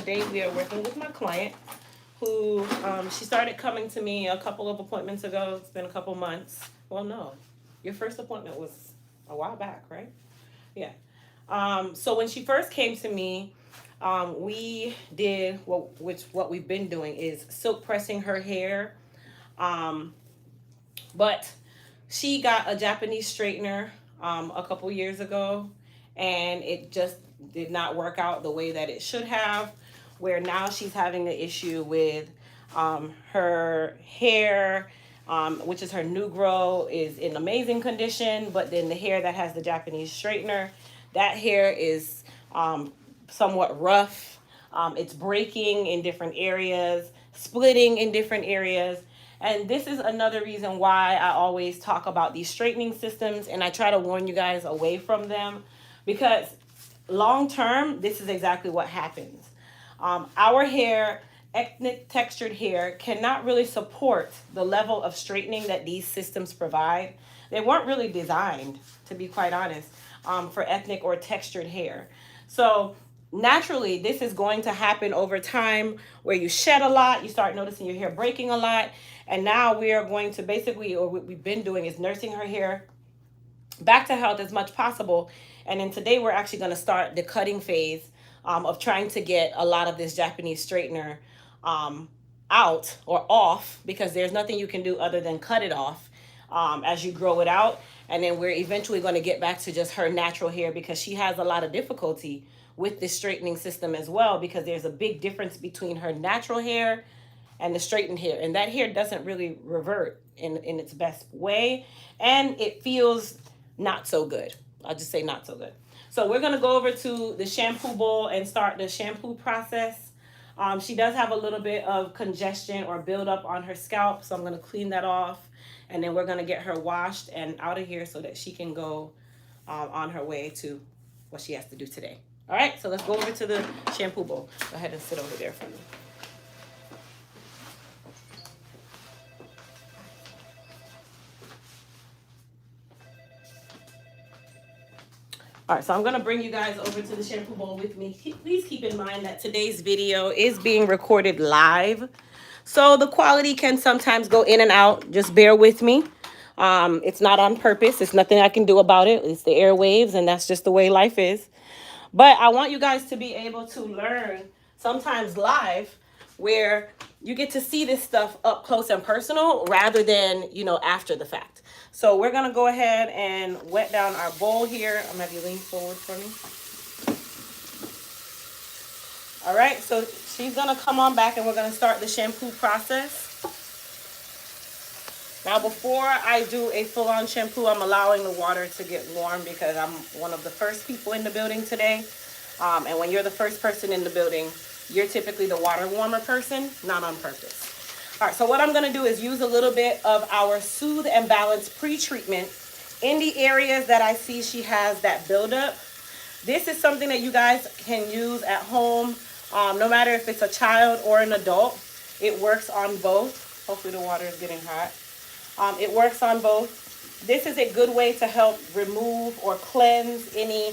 today we are working with my client who she started coming to me a couple of appointments ago. It's been a couple months. Well, no, your first appointment was a while back, right? Yeah. So when she first came to me, we did what we've been doing is silk pressing her hair. But she got a Japanese straightener a couple years ago, and it just did not work out the way that it should have. Where now she's having an issue with her hair, which is her new grow, is in amazing condition, but then the hair that has the Japanese straightener, that hair is somewhat rough. It's breaking in different areas, splitting in different areas. And this is another reason why I always talk about these straightening systems, and I try to warn you guys away from them, because long term, this is exactly what happens. Our hair, ethnic textured hair, cannot really support the level of straightening that these systems provide. They weren't really designed, to be quite honest, for ethnic or textured hair. So naturally, this is going to happen over time where you shed a lot, you start noticing your hair breaking a lot, and now we are going to basically, or what we've been doing is nursing her hair back to health as much possible. And then today we're actually going to start the cutting phase of trying to get a lot of this Japanese straightener out or off, because there's nothing you can do other than cut it off as you grow it out. And then we're eventually going to get back to just her natural hair, because she has a lot of difficulty with this straightening system as well, because there's a big difference between her natural hair and the straightened hair. And that hair doesn't really revert in its best way. And it feels not so good. I'll just say not so good. So we're going to go over to the shampoo bowl and start the shampoo process. She does have a little bit of congestion or buildup on her scalp, so I'm going to clean that off. And then we're going to get her washed and out of here so that she can go on her way to what she has to do today. All right, so let's go over to the shampoo bowl. Go ahead and sit over there for me. All right, so I'm gonna bring you guys over to the shampoo bowl with me. Please keep in mind that today's video is being recorded live, so the quality can sometimes go in and out. Just bear with me. It's not on purpose. It's nothing I can do about it. It's the airwaves, and that's just the way life is. But I want you guys to be able to learn sometimes live, where you get to see this stuff up close and personal rather than, after the fact. So we're going to go ahead and wet down our bowl here. I'm going to have you lean forward for me. All right, so she's going to come on back and we're going to start the shampoo process. Now, before I do a full-on shampoo, I'm allowing the water to get warm because I'm one of the first people in the building today. And when you're the first person in the building, you're typically the water warmer person, not on purpose. All right, so what I'm going to do is use a little bit of our Soothe and Balance pre-treatment in the areas that I see she has that buildup. This is something that you guys can use at home, no matter if it's a child or an adult. It works on both. Hopefully the water is getting hot. It works on both. This is a good way to help remove or cleanse any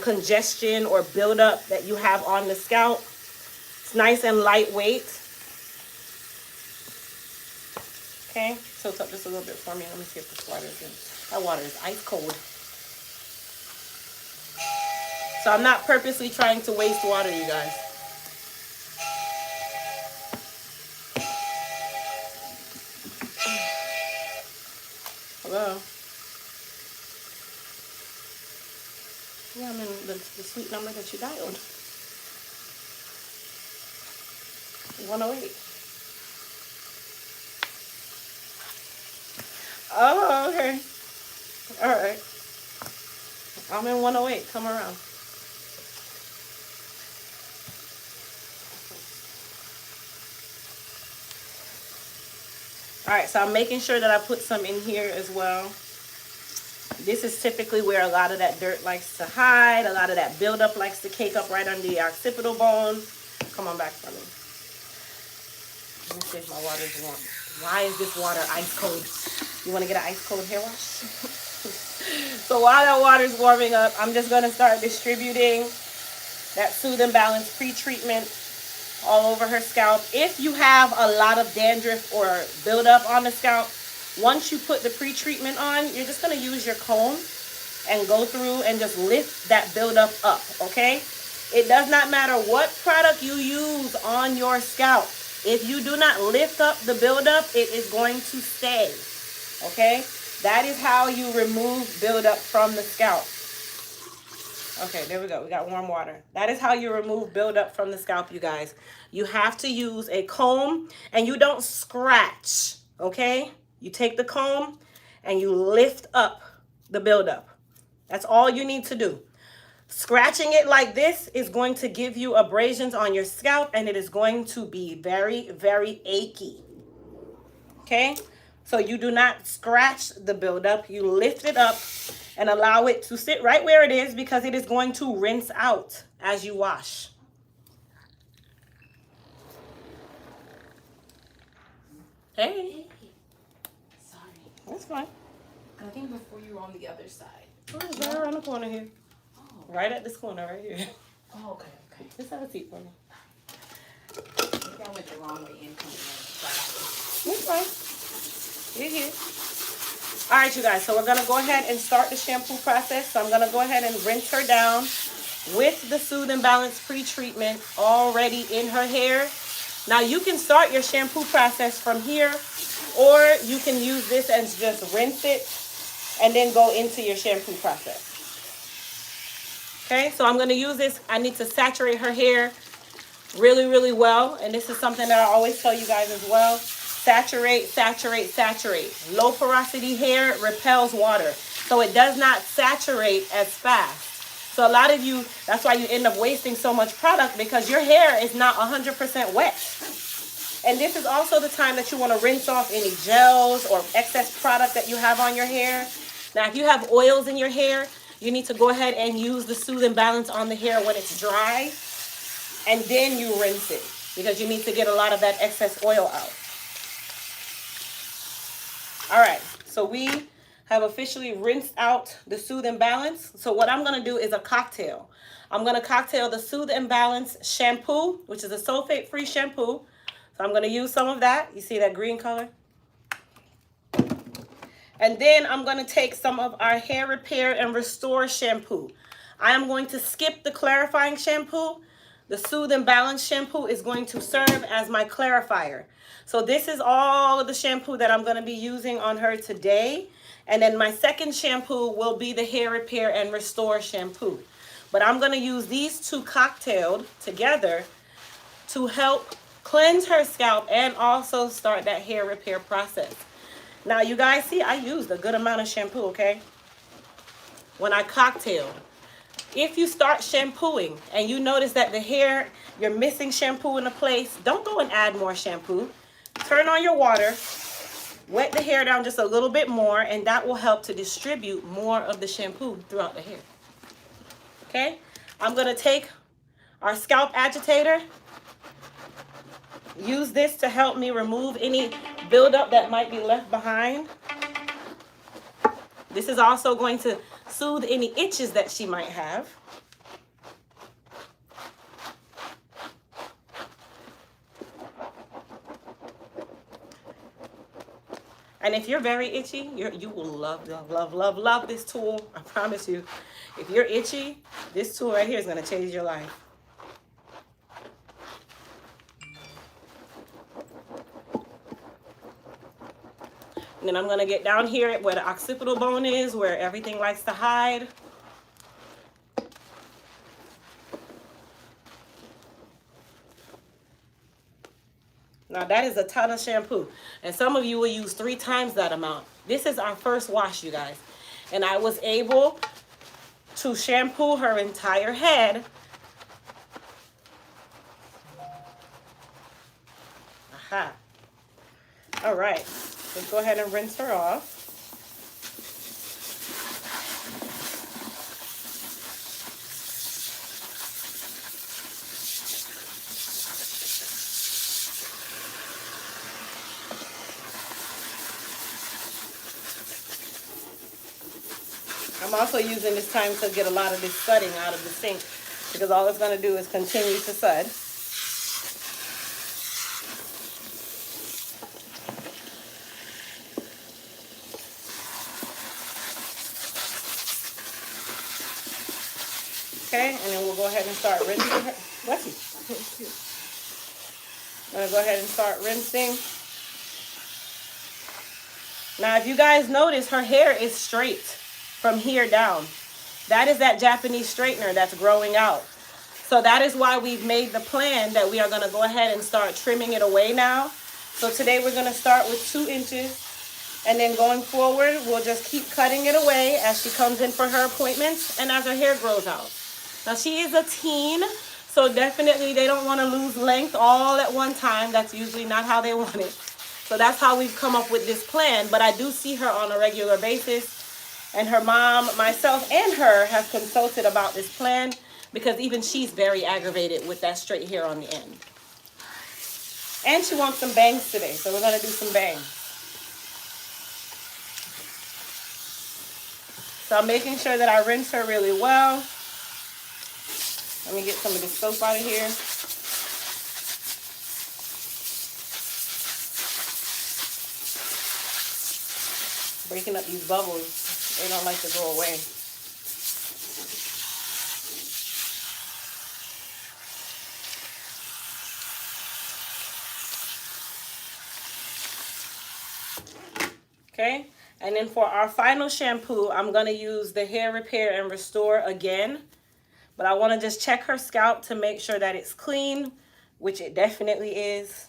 congestion or buildup that you have on the scalp. It's nice and lightweight. Okay, tilt up just a little bit for me. Let me see if this water is good. That water is ice cold. So I'm not purposely trying to waste water, you guys. Hello. Yeah, I'm in the suite number that you dialed. 108. Oh, okay. All right. I'm in 108. Come around. All right, so I'm making sure that I put some in here as well. This is typically where a lot of that dirt likes to hide. A lot of that buildup likes to cake up right under the occipital bone. Come on back for me. Let me see if my water is warm. Why is this water ice cold? You want to get an ice cold hair wash? So while that water is warming up, I'm just going to start distributing that Soothe and Balance pre-treatment all over her scalp. If you have a lot of dandruff or buildup on the scalp, once you put the pre-treatment on, you're just going to use your comb and go through and just lift that buildup up, okay? It does not matter what product you use on your scalp. If you do not lift up the buildup, it is going to stay, okay? That is how you remove buildup from the scalp. Okay, there we go. We got warm water. That is how you remove buildup from the scalp, you guys. You have to use a comb, and you don't scratch, okay? You take the comb and you lift up the buildup. That's all you need to do. Scratching it like this is going to give you abrasions on your scalp, and it is going to be very, very achy. Okay? So you do not scratch the buildup. You lift it up and allow it to sit right where it is, because it is going to rinse out as you wash. Hey. Sorry. That's fine. I think before you were on the other side. Oh, it's right around the corner here. Oh. Right at this corner right here. Oh, okay, okay. Just have a seat for me. Maybe I went the wrong way in coming in. It's fine. You're here. All right, you guys. So we're going to go ahead and start the shampoo process. So I'm going to go ahead and rinse her down with the Soothe and Balance pre-treatment already in her hair. Now, you can start your shampoo process from here, or you can use this and just rinse it and then go into your shampoo process. Okay, so I'm going to use this. I need to saturate her hair really, really well. And this is something that I always tell you guys as well. Saturate, saturate, saturate. Low porosity hair repels water, so it does not saturate as fast. So a lot of you, that's why you end up wasting so much product, because your hair is not 100% wet. And this is also the time that you want to rinse off any gels or excess product that you have on your hair. Now, if you have oils in your hair, you need to go ahead and use the Soothe and Balance on the hair when it's dry, and then you rinse it, because you need to get a lot of that excess oil out. All right, so we have officially rinsed out the Soothe and Balance. So what I'm going to do is a cocktail. I'm going to cocktail the Soothe and Balance shampoo, which is a sulfate-free shampoo. So I'm going to use some of that. You see that green color? And then I'm going to take some of our Hair Repair and Restore shampoo. I am going to skip the clarifying shampoo. The Soothe and Balance shampoo is going to serve as my clarifier. So this is all of the shampoo that I'm going to be using on her today. And then my second shampoo will be the Hair Repair and Restore shampoo. But I'm going to use these two cocktailed together to help cleanse her scalp and also start that hair repair process. Now, you guys see, I used a good amount of shampoo, okay? When I cocktailed. If you start shampooing and you notice that the hair, you're missing shampoo in a place, don't go and add more shampoo. Turn on your water, wet the hair down just a little bit more, and that will help to distribute more of the shampoo throughout the hair. Okay? I'm going to take our Scalp Agitator. Use this to help me remove any buildup that might be left behind. This is also going to soothe any itches that she might have. And if you're very itchy, you will love, love, love, love, love this tool. I promise you. If you're itchy, this tool right here is going to change your life. And then I'm going to get down here where the occipital bone is, where everything likes to hide. Now that is a ton of shampoo. And some of you will use 3 times that amount. This is our first wash, you guys. And I was able to shampoo her entire head. Aha. All right. Let's go ahead and rinse her off. I'm also using this time to get a lot of this sudsing out of the sink, because all it's going to do is continue to sud. Okay, and then we'll go ahead and start rinsing her. Bless you. I'm gonna go ahead and start rinsing. Now, if you guys notice, her hair is straight from here down. That is that Japanese straightener that's growing out. So that is why we've made the plan that we are gonna go ahead and start trimming it away now. So today we're gonna start with 2 inches. And then going forward, we'll just keep cutting it away as she comes in for her appointments and as her hair grows out. Now, she is a teen, so definitely they don't want to lose length all at one time. That's usually not how they want it. So that's how we've come up with this plan. But I do see her on a regular basis. And her mom, myself, and her have consulted about this plan because even she's very aggravated with that straight hair on the end. And she wants some bangs today, so we're going to do some bangs. So I'm making sure that I rinse her really well. Let me get some of this soap out of here. Breaking up these bubbles, they don't like to go away. Okay, and then for our final shampoo, I'm going to use the Hair Repair and Restore again. But I want to just check her scalp to make sure that it's clean, which it definitely is.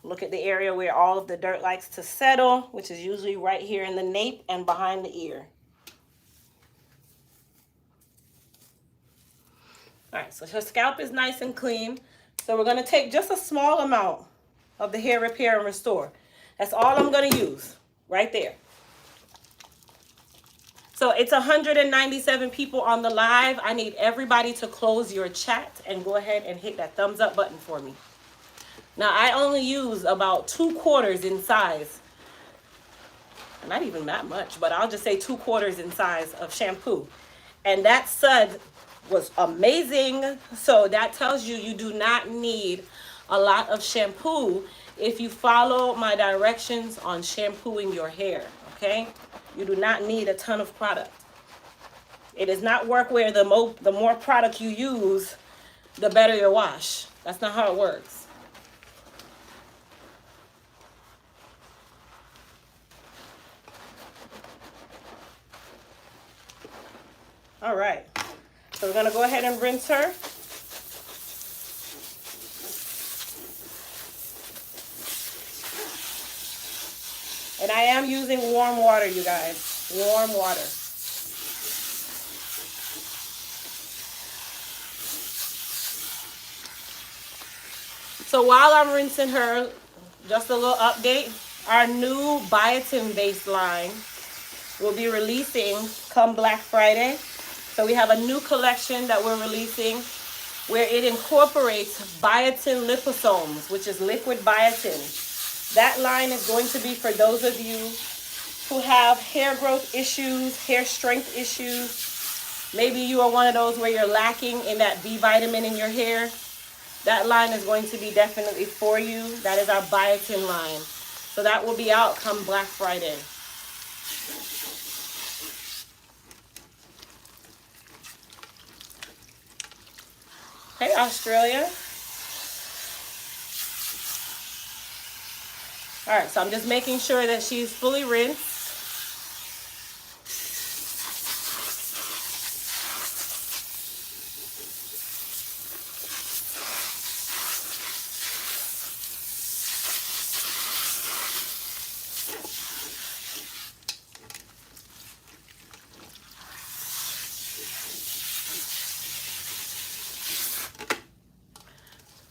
Look at the area where all of the dirt likes to settle, which is usually right here in the nape and behind the ear. All right, so her scalp is nice and clean. So we're going to take just a small amount of the Hair Repair and Restore. That's all I'm going to use right there. So it's 197 people on the live. I need everybody to close your chat and go ahead and hit that thumbs up button for me. Now, I only use about 2/4 in size. Not even that much, but I'll just say 2/4 in size of shampoo. And that sud was amazing. So that tells you you do not need a lot of shampoo if you follow my directions on shampooing your hair, okay? You do not need a ton of product. It does not work where the more product you use, the better your wash. That's not how it works. All right. So we're going to go ahead and rinse her. And I am using warm water, you guys. Warm water. So while I'm rinsing her, just a little update. Our new Biotin based line will be releasing come Black Friday. So we have a new collection that we're releasing where it incorporates biotin liposomes, which is liquid biotin. That line is going to be for those of you who have hair growth issues, hair strength issues. Maybe you are one of those where you're lacking in that B vitamin in your hair. That line is going to be definitely for you. That is our biotin line. So that will be out come Black Friday. Hey, Australia. All right, so I'm just making sure that she's fully rinsed.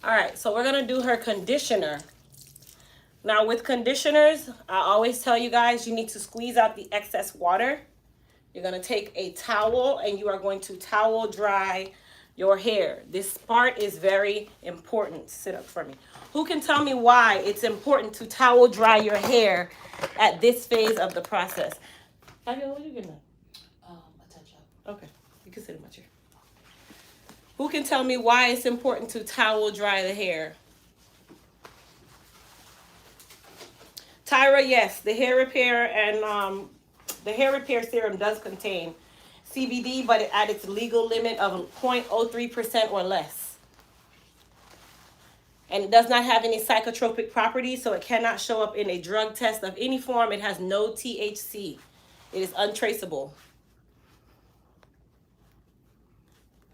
All right, so we're gonna do her conditioner. Now with conditioners, I always tell you guys you need to squeeze out the excess water. You're gonna take a towel and you are going to towel dry your hair. This part is very important. Sit up for me. Who can tell me why it's important to towel dry your hair at this phase of the process? Fabiola, what are you getting at? A touch up. Okay, you can sit in my chair. Who can tell me why it's important to towel dry the hair? Tyra, yes, the hair repair and the hair repair serum does contain CBD, but at its legal limit of 0.03% or less. And it does not have any psychotropic properties, so it cannot show up in a drug test of any form. It has no THC. It is untraceable.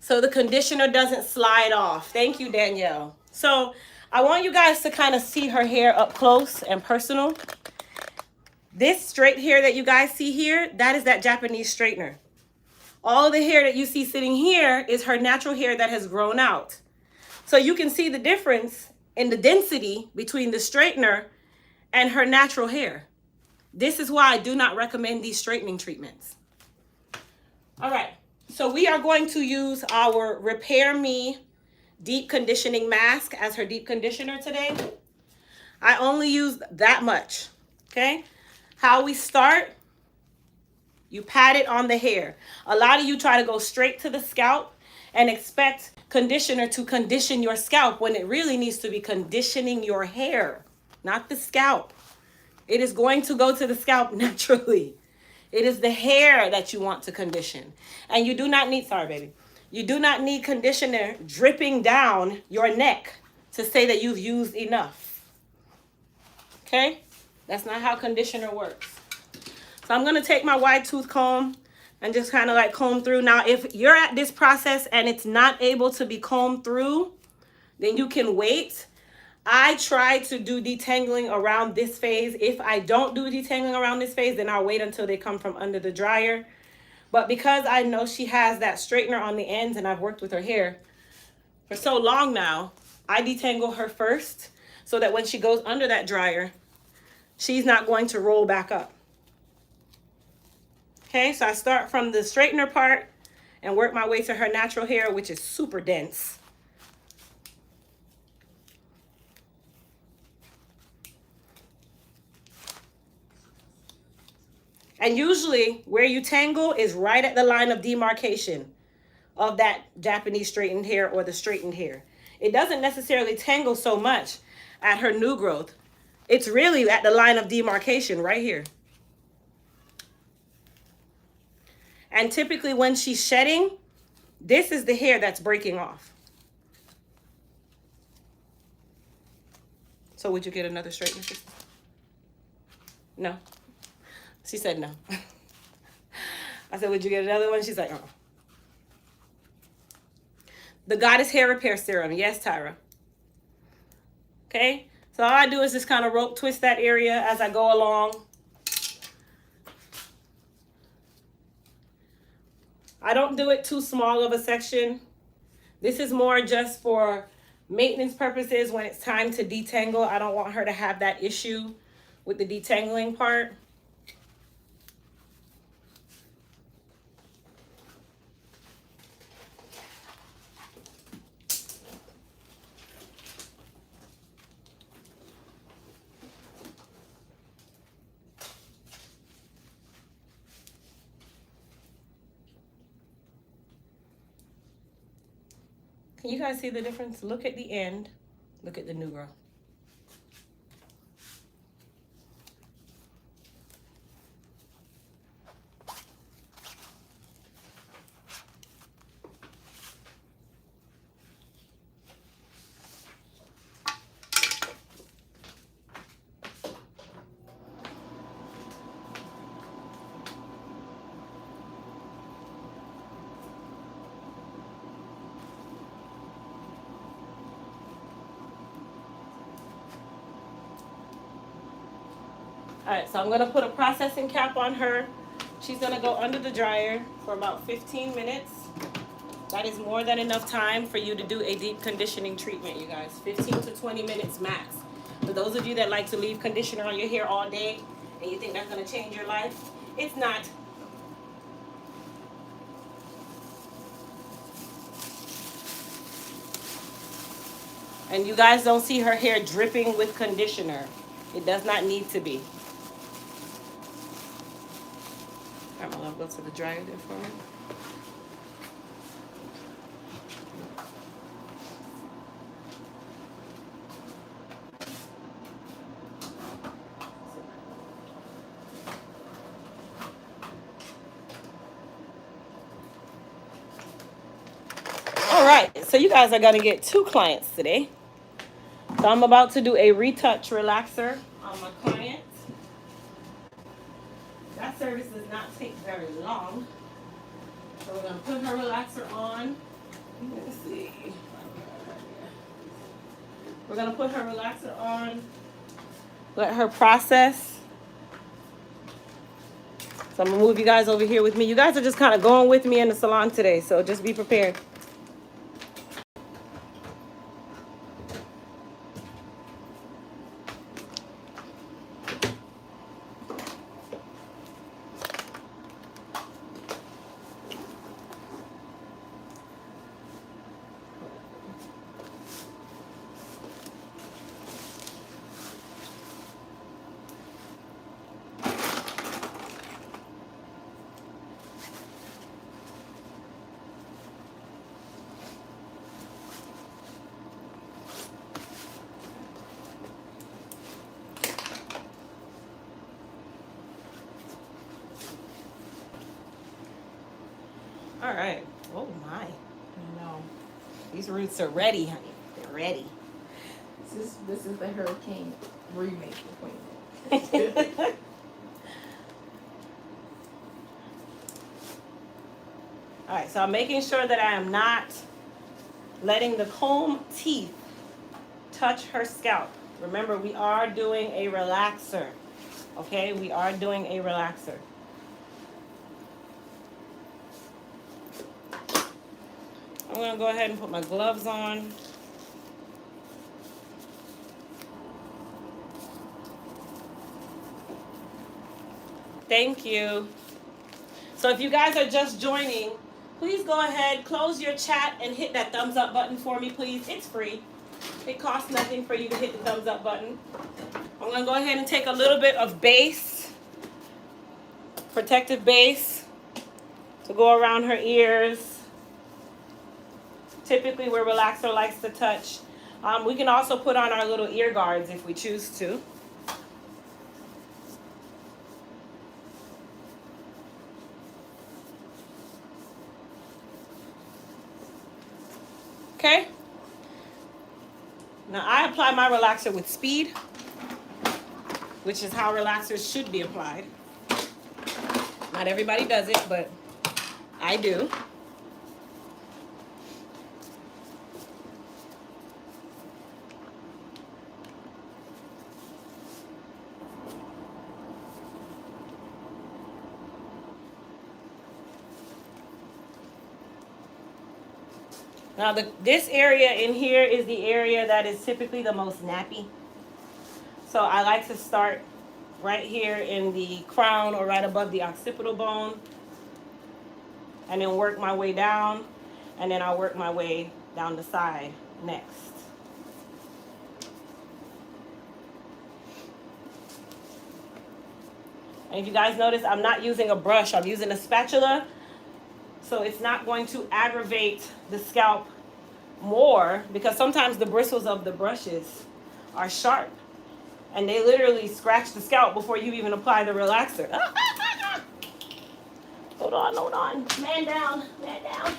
So the conditioner doesn't slide off. Thank you, Danielle. So I want you guys to kind of see her hair up close and personal. This straight hair that you guys see here, that is that Japanese straightener. All of the hair that you see sitting here is her natural hair that has grown out. So you can see the difference in the density between the straightener and her natural hair. This is why I do not recommend these straightening treatments. All right, so we are going to use our Repair Me deep conditioning mask as her deep conditioner today. I only use that much, okay? How we start, you pat it on the hair. A lot of you try to go straight to the scalp and expect conditioner to condition your scalp when it really needs to be conditioning your hair, not the scalp. It is going to go to the scalp naturally. It is the hair that you want to condition. And you do not need, sorry baby, you do not need conditioner dripping down your neck to say that you've used enough. Okay? That's not how conditioner works. So I'm going to take my wide tooth comb and just kind of like comb through. Now, if you're at this process and it's not able to be combed through, then you can wait. I try to do detangling around this phase. If I don't do detangling around this phase, then I'll wait until they come from under the dryer. But because I know she has that straightener on the ends and I've worked with her hair for so long now, I detangle her first so that when she goes under that dryer, she's not going to roll back up. Okay, so I start from the straightener part and work my way to her natural hair, which is super dense. And usually where you tangle is right at the line of demarcation of that Japanese straightened hair or the straightened hair. It doesn't necessarily tangle so much at her new growth. It's really at the line of demarcation right here. And typically when she's shedding, this is the hair that's breaking off. So would you get another straightener? No. She said no. I said, would you get another one? She's like, oh. The Goddess Hair Repair Serum. Yes, Tyra. Okay. So all I do is just kind of rope twist that area as I go along. I don't do it too small of a section. This is more just for maintenance purposes when it's time to detangle. I don't want her to have that issue with the detangling part. Can you guys see the difference? Look at the end. Look at the new growth. All right, so I'm gonna put a processing cap on her. She's gonna go under the dryer for about 15 minutes. That is more than enough time for you to do a deep conditioning treatment, you guys. 15 to 20 minutes max. For those of you that like to leave conditioner on your hair all day and you think that's gonna change your life, it's not. And you guys don't see her hair dripping with conditioner. It does not need to be. All right, my love, go to the dryer there for me. So you guys are gonna get 2 clients today. So I'm about to do a retouch relaxer on my client. That service does not take very long. So we're gonna put her relaxer on. Let's see. We're gonna put her relaxer on. Let her process. So I'm gonna move you guys over here with me. You guys are just kind of going with me in the salon today, so just be prepared. All right. Oh my. No. These roots are ready, honey. They're ready. This is the Hurricane remake appointment. All right, so I'm making sure that I am not letting the comb teeth touch her scalp. Remember, we are doing a relaxer. Okay, we are doing a relaxer. I'm gonna go ahead and put my gloves on. Thank you. So if you guys are just joining, please go ahead, close your chat, and hit that thumbs up button for me, please. It's free. It costs nothing for you to hit the thumbs up button. I'm going to go ahead and take a little bit of base, protective base, to go around her ears. Typically where relaxer likes to touch. We can also put on our little ear guards if we choose to. Okay? Now I apply my relaxer with speed, which is how relaxers should be applied. Not everybody does it, but I do. Now this area in here is the area that is typically the most nappy. So I like to start right here in the crown or right above the occipital bone. And then work my way down. And then I'll work my way down the side next. And if you guys notice, I'm not using a brush. I'm using a spatula. So it's not going to aggravate the scalp more, because sometimes the bristles of the brushes are sharp and they literally scratch the scalp before you even apply the relaxer. Hold on, hold on. Man down, man down.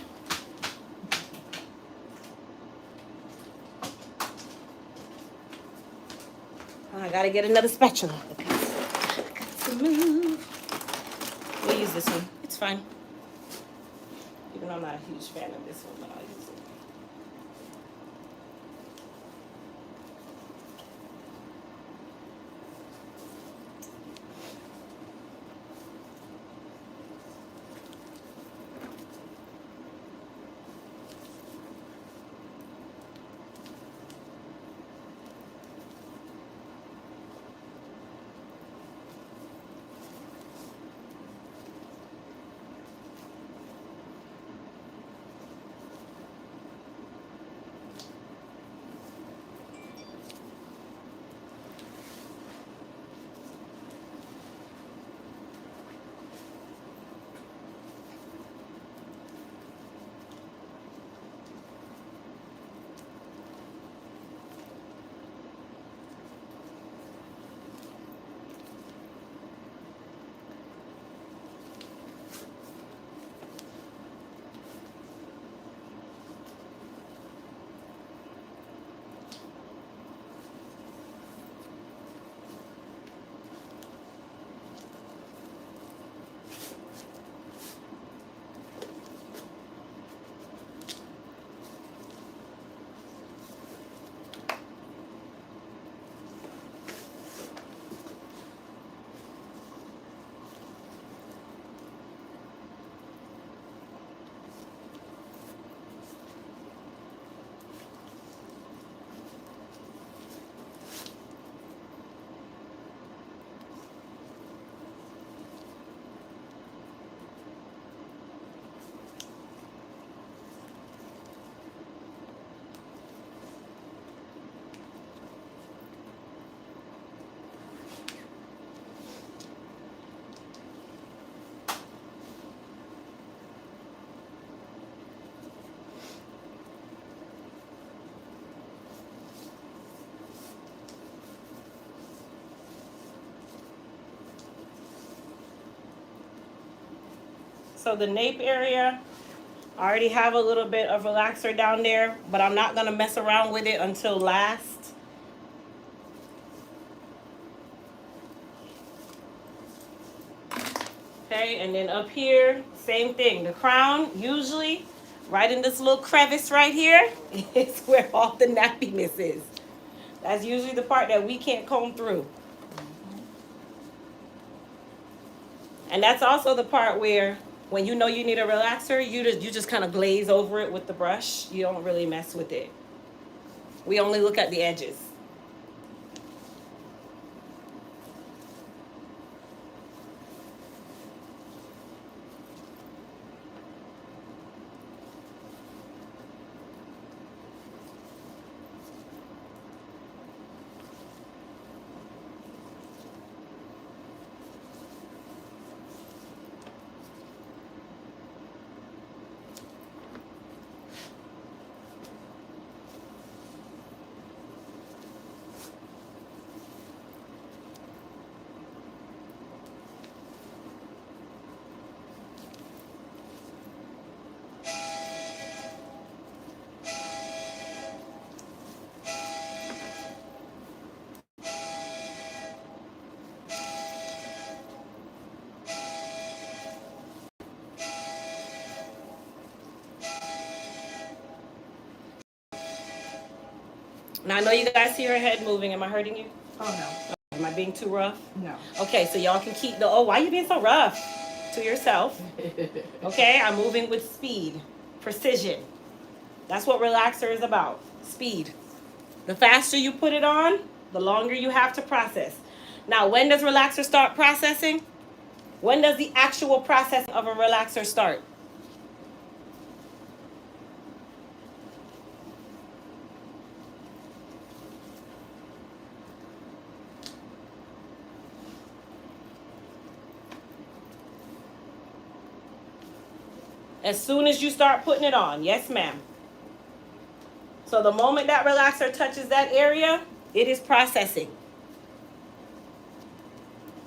I gotta get another spatula. Got to move. We'll use this one. It's fine. Even though I'm not a huge fan of this one, but I'll use it. So the nape area, I already have a little bit of relaxer down there, but I'm not going to mess around with it until last. Okay, and then up here, same thing. The crown, usually, right in this little crevice right here, is where all the nappiness is. That's usually the part that we can't comb through. And that's also the part where when you know you need a relaxer, you just kind of glaze over it with the brush. You don't really mess with it. We only look at the edges. Now I know you guys see her head moving. Am I hurting you? Oh no. Am I being too rough? No. Okay, so y'all can keep the, oh, why are you being so rough? To yourself. Okay, I'm moving with speed, precision. That's what relaxer is about, speed. The faster you put it on, the longer you have to process. Now, when does relaxer start processing? When does the actual processing of a relaxer start? As soon as you start putting it on. Yes, ma'am. So the moment that relaxer touches that area, it is processing.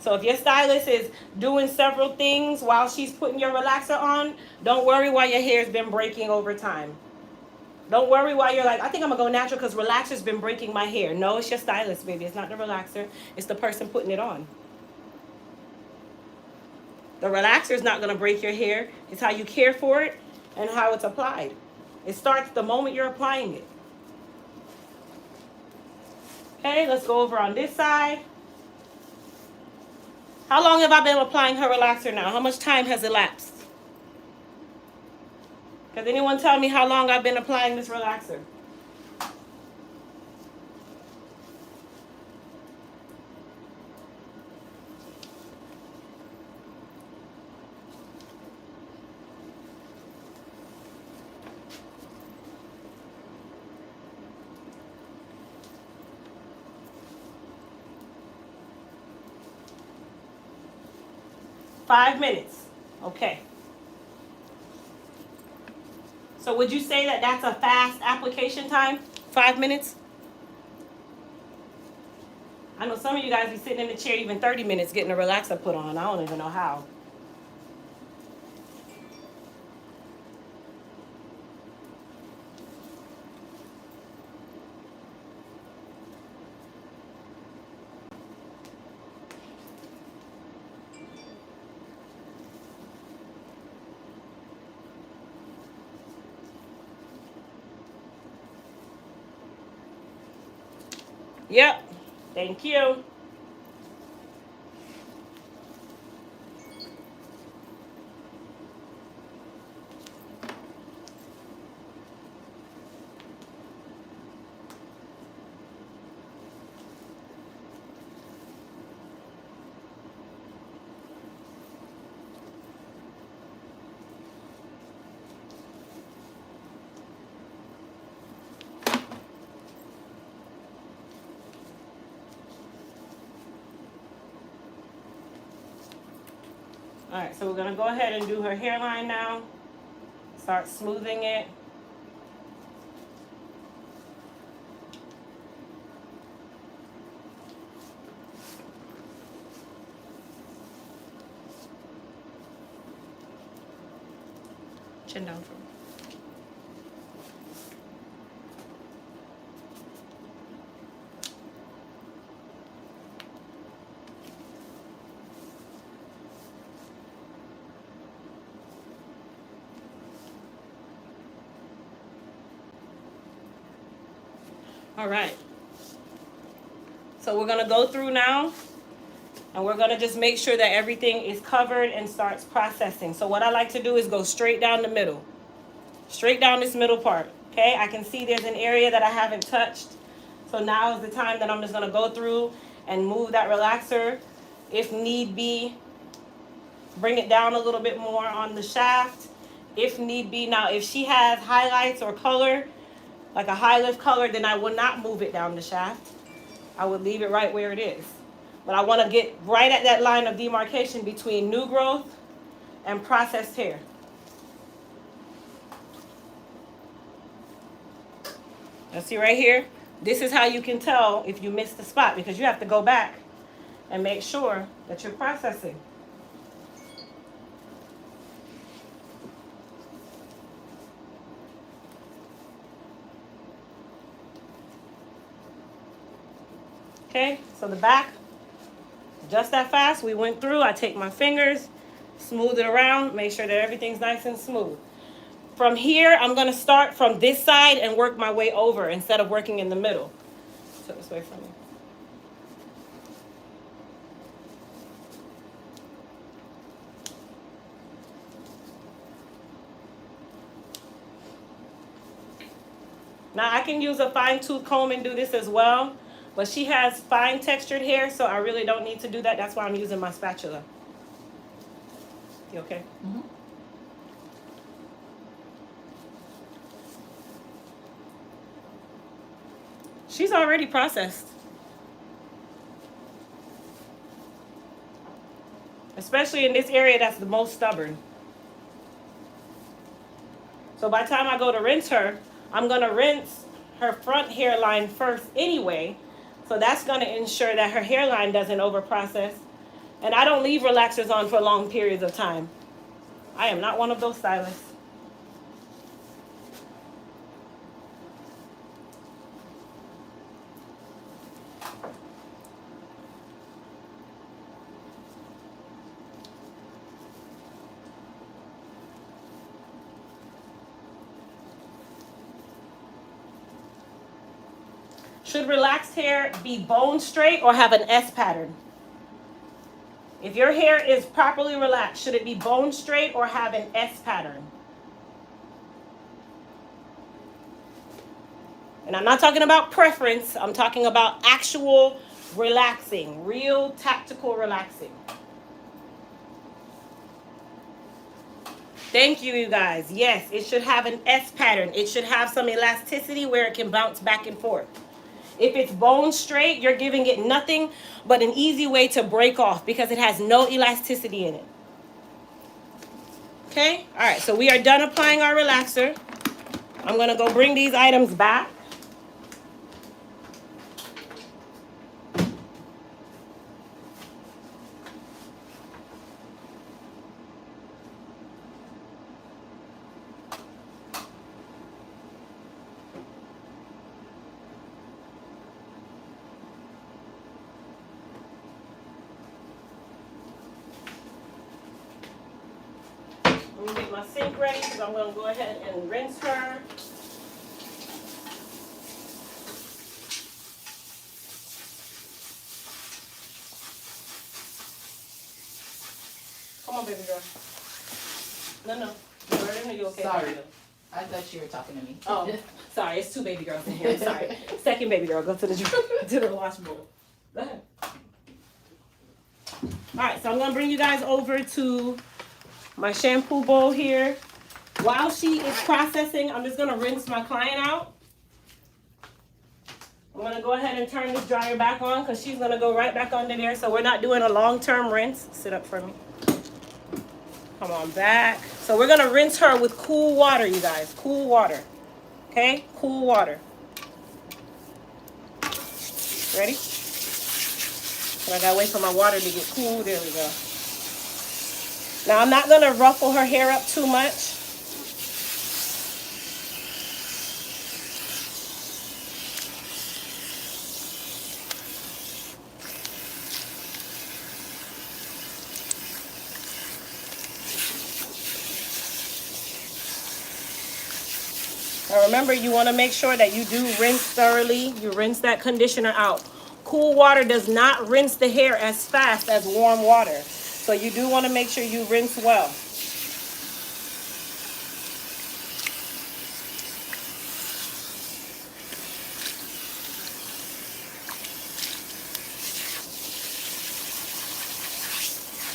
So if your stylist is doing several things while she's putting your relaxer on, don't worry why your hair's been breaking over time. Don't worry why you're like, I think I'm going to go natural because relaxer's been breaking my hair. No, it's your stylist, baby. It's not the relaxer. It's the person putting it on. The relaxer is not going to break your hair. It's how you care for it and how it's applied. It starts the moment you're applying it. Okay, let's go over on this side. How long have I been applying her relaxer now? How much time has elapsed? Can anyone tell me how long I've been applying this relaxer? Five minutes. Okay. So would you say that that's a fast application time? 5 minutes? I know some of you guys be sitting in the chair even 30 minutes getting a relaxer put on. I don't even know how. Yep. Thank you. All right, so we're going to go ahead and do her hairline now. Start smoothing it. chin down for me. All right. So we're going to go through now, and we're going to just make sure that everything is covered and starts processing. So what I like to do is go straight down the middle. Straight down this middle part. Okay, I can see there's an area that I haven't touched. So now is the time that I'm just going to go through and move that relaxer. If need be, bring it down a little bit more on the shaft. If need be. Now, if she has highlights or color, like a high lift color, then I will not move it down the shaft. I would leave it right where it is. But I want to get right at that line of demarcation between new growth and processed hair. Now see right here? This is how you can tell if you missed the spot, because you have to go back and make sure that you're processing. Okay, so the back, just that fast, we went through. I take my fingers, smooth it around, make sure that everything's nice and smooth. From here, I'm going to start from this side and work my way over instead of working in the middle. So this way from me. Now I can use a fine tooth comb and do this as well. But she has fine textured hair, so I really don't need to do that. That's why I'm using my spatula. You okay? Mm-hmm. She's already processed. Especially in this area that's the most stubborn. So by the time I go to rinse her, I'm going to rinse her front hairline first anyway. So that's going to ensure that her hairline doesn't overprocess. And I don't leave relaxers on for long periods of time. I am not one of those stylists. Should relaxed hair be bone straight or have an S pattern? If your hair is properly relaxed, should it be bone straight or have an S pattern? And I'm not talking about preference. I'm talking about actual relaxing, real tactical relaxing. Thank you, you guys. Yes, it should have an S pattern. It should have some elasticity where it can bounce back and forth. If it's bone straight, you're giving it nothing but an easy way to break off because it has no elasticity in it. Okay? All right, so we are done applying our relaxer. I'm going to go bring these items back. Let me get my sink ready because I'm going to go ahead and rinse her. Come on, baby girl. No. Are you okay? Sorry. I thought you were talking to me. Oh, sorry. It's two baby girls in here. Sorry. Second baby girl. Go to the wash bowl. Go ahead. All right. So I'm going to bring you guys over to my shampoo bowl here. While she is processing, I'm just going to rinse my client out. I'm going to go ahead and turn this dryer back on because she's going to go right back under there. So we're not doing a long-term rinse. Sit up for me. Come on back. So we're going to rinse her with cool water, you guys. Cool water. Okay? Cool water. Ready? And I got to wait for my water to get cool. There we go. Now, I'm not going to ruffle her hair up too much. Remember, you want to make sure that you do rinse thoroughly. You rinse that conditioner out. Cool water does not rinse the hair as fast as warm water. So you do want to make sure you rinse well.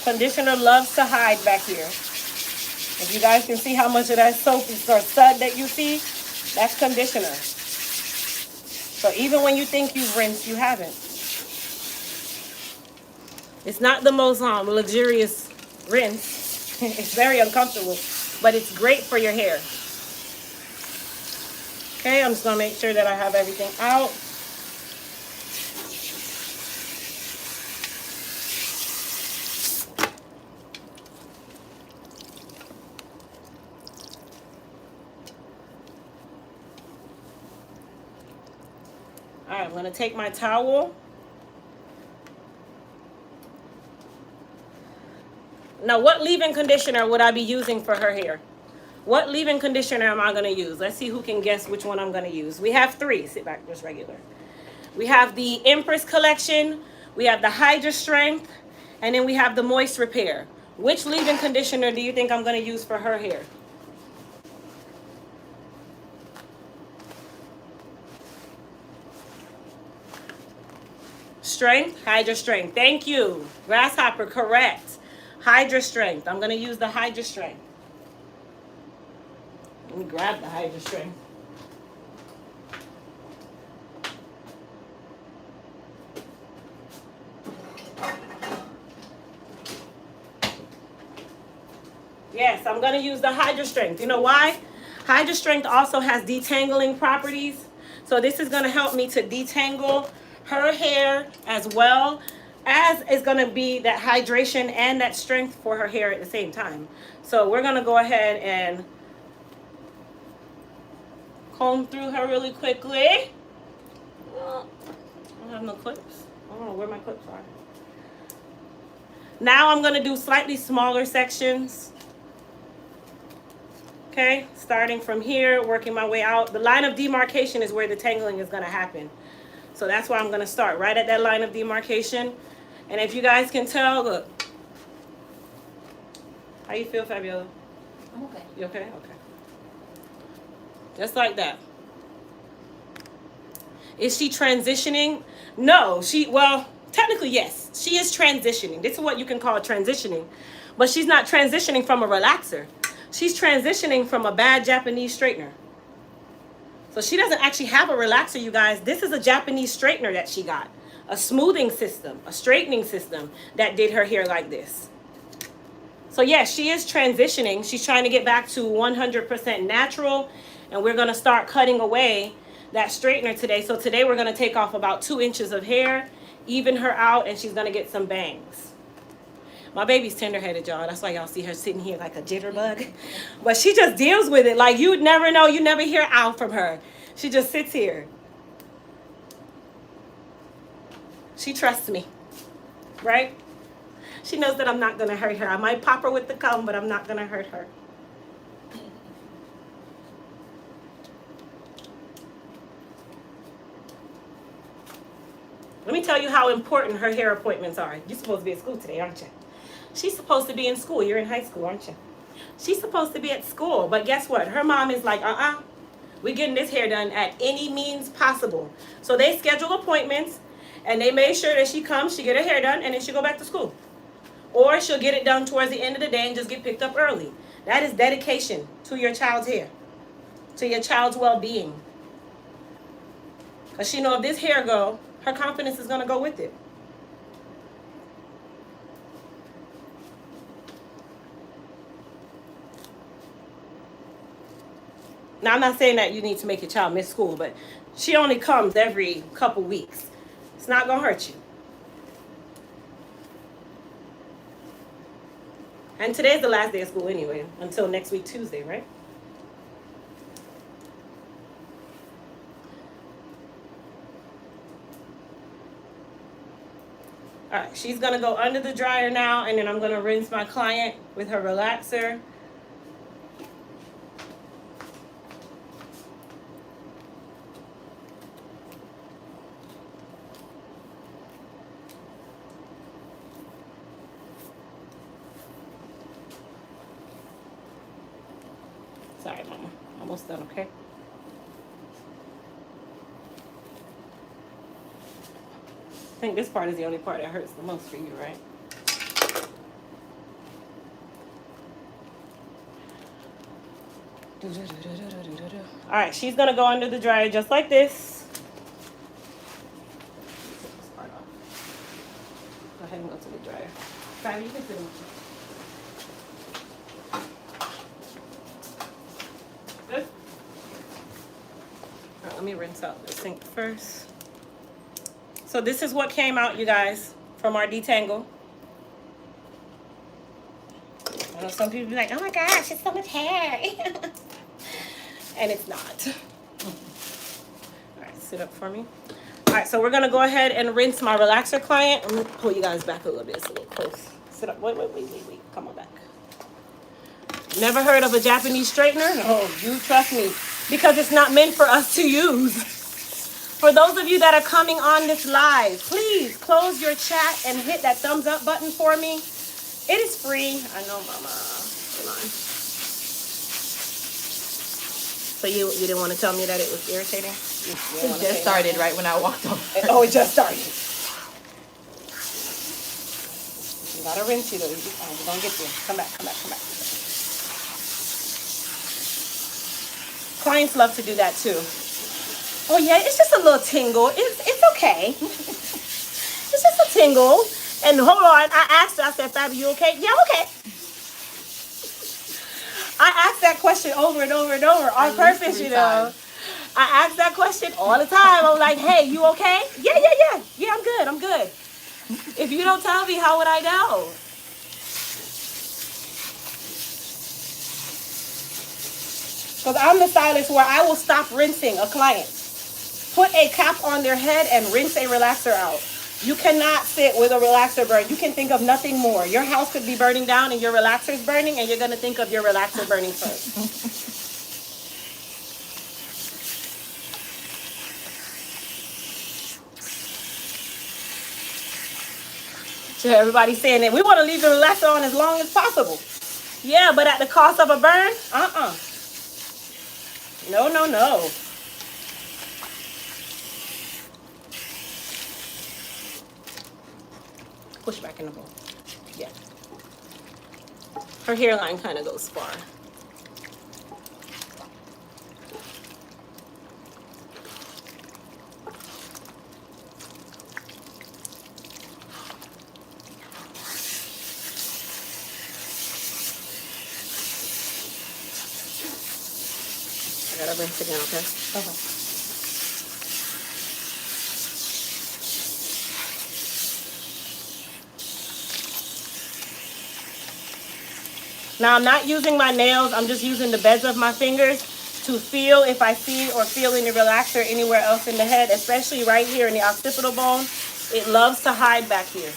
Conditioner loves to hide back here. If you guys can see how much of that soap or sud that you see, that's conditioner. So even when you think you've rinsed, you haven't. It's not the most luxurious rinse. It's very uncomfortable, but it's great for your hair. Okay, I'm just going to make sure that I have everything out. All right, I'm going to take my towel. Now, what leave-in conditioner would I be using for her hair? What leave-in conditioner am I going to use? Let's see who can guess which one I'm going to use. We have three. Sit back, just regular. We have the Empress Collection. We have the Hydra Strength. And then we have the Moist Repair. Which leave-in conditioner do you think I'm going to use for her hair? Strength? Hydra Strength. Thank you. Grasshopper, correct. Hydra Strength. I'm going to use the Hydra Strength. Let me grab the Hydra Strength. Yes, I'm going to use the Hydra Strength. You know why? Hydra Strength also has detangling properties. So this is going to help me to detangle her hair as well as it's going to be that hydration and that strength for her hair at the same time. So we're going to go ahead and comb through her really quickly. I don't have no clips. I don't know where my clips are. Now I'm going to do slightly smaller sections. Okay, starting from here, working my way out. The line of demarcation is where the tangling is going to happen. So that's why I'm going to start right at that line of demarcation. And if you guys can tell, look. How you feel, Fabiola? I'm okay. You okay? Okay. Just like that. Is she transitioning? No, well, technically, yes. She is transitioning. This is what you can call transitioning. But she's not transitioning from a relaxer. She's transitioning from a bad Japanese straightener. So she doesn't actually have a relaxer, you guys. This is a Japanese straightener that she got. A smoothing system, a straightening system that did her hair like this. So yes, she is transitioning. She's trying to get back to 100% natural. And we're going to start cutting away that straightener today. So today we're going to take off about 2 inches of hair, even her out, and she's going to get some bangs. My baby's tender-headed, y'all. That's why y'all see her sitting here like a jitterbug. But she just deals with it. Like, you'd never know. You never hear out from her. She just sits here. She trusts me. Right? She knows that I'm not going to hurt her. I might pop her with the comb, but I'm not going to hurt her. Let me tell you how important her hair appointments are. You're supposed to be at school today, aren't you? She's supposed to be in school. You're in high school, aren't you? She's supposed to be at school. But guess what? Her mom is like, we're getting this hair done at any means possible. So they schedule appointments, and they make sure that she comes, she get her hair done, and then she go back to school. Or she'll get it done towards the end of the day and just get picked up early. That is dedication to your child's hair, to your child's well-being. Because she know if this hair go, her confidence is going to go with it. Now, I'm not saying that you need to make your child miss school, but she only comes every couple weeks. It's not going to hurt you. And today's the last day of school anyway, until next week, Tuesday, right? All right, she's going to go under the dryer now, and then I'm going to rinse my client with her relaxer. almost done, okay? I think this part is the only part that hurts the most for you, right? All right, she's gonna go under the dryer just like this. Go ahead and go to the dryer. Fine, you can sit in. Good. All right, let me rinse out the sink first. So this is what came out, you guys, from our detangle. I know some people be like, oh my gosh, it's so much hair. And it's not. All right, sit up for me. All right, so we're gonna go ahead and rinse my relaxer client. I'm gonna pull you guys back a little bit. It's a little close. Sit up. Wait. Come on back. Never heard of a Japanese straightener? Oh, you trust me. Because it's not meant for us to use. For those of you that are coming on this live, please close your chat and hit that thumbs up button for me. It is free. I know, mama. Hold on. So you didn't want to tell me that it was irritating? It just started right when I walked over. Oh, it just started. You gotta rinse you though. You'll be fine. We're gonna get you. Come back. Clients love to do that too. Oh yeah, it's just a little tingle. It's okay. It's just a tingle. And hold on, I asked her, I said, Fabi, you okay? Yeah, I'm okay. I asked that question over and over and over on purpose, you know. I ask that question all the time. I'm like, hey, you okay? Yeah. Yeah, I'm good. If you don't tell me, how would I know? Because I'm the stylist where I will stop rinsing a client. Put a cap on their head and rinse a relaxer out. You cannot sit with a relaxer burn. You can think of nothing more. Your house could be burning down and your relaxer is burning, and you're going to think of your relaxer burning first. So everybody's saying that we want to leave the relaxer on as long as possible. Yeah, but at the cost of a burn? No. Push back in the hole. Yeah. Her hairline kind of goes far. I gotta rinse again, okay? Okay. Now I'm not using my nails, I'm just using the beds of my fingers to feel if I see or feel any relaxer anywhere else in the head, especially right here in the occipital bone. It loves to hide back here.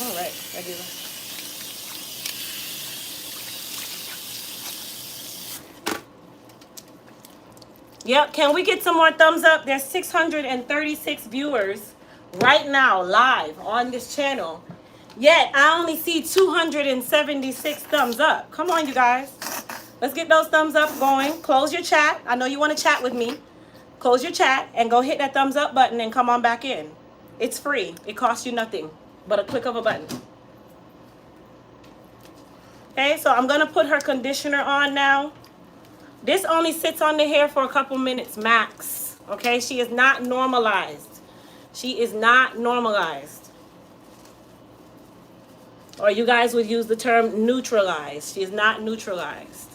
All right, regular. Yep, can we get some more thumbs up? There's 636 viewers right now live on this channel. Yet I only see 276 thumbs up. Come on, you guys. Let's get those thumbs up going. Close your chat. I know you want to chat with me. Close your chat and go hit that thumbs up button and come on back in. It's free. It costs you nothing but a click of a button. Okay, so I'm going to put her conditioner on now. This only sits on the hair for a couple minutes max. Okay, she is not normalized. She is not normalized. Or you guys would use the term neutralized. She is not neutralized.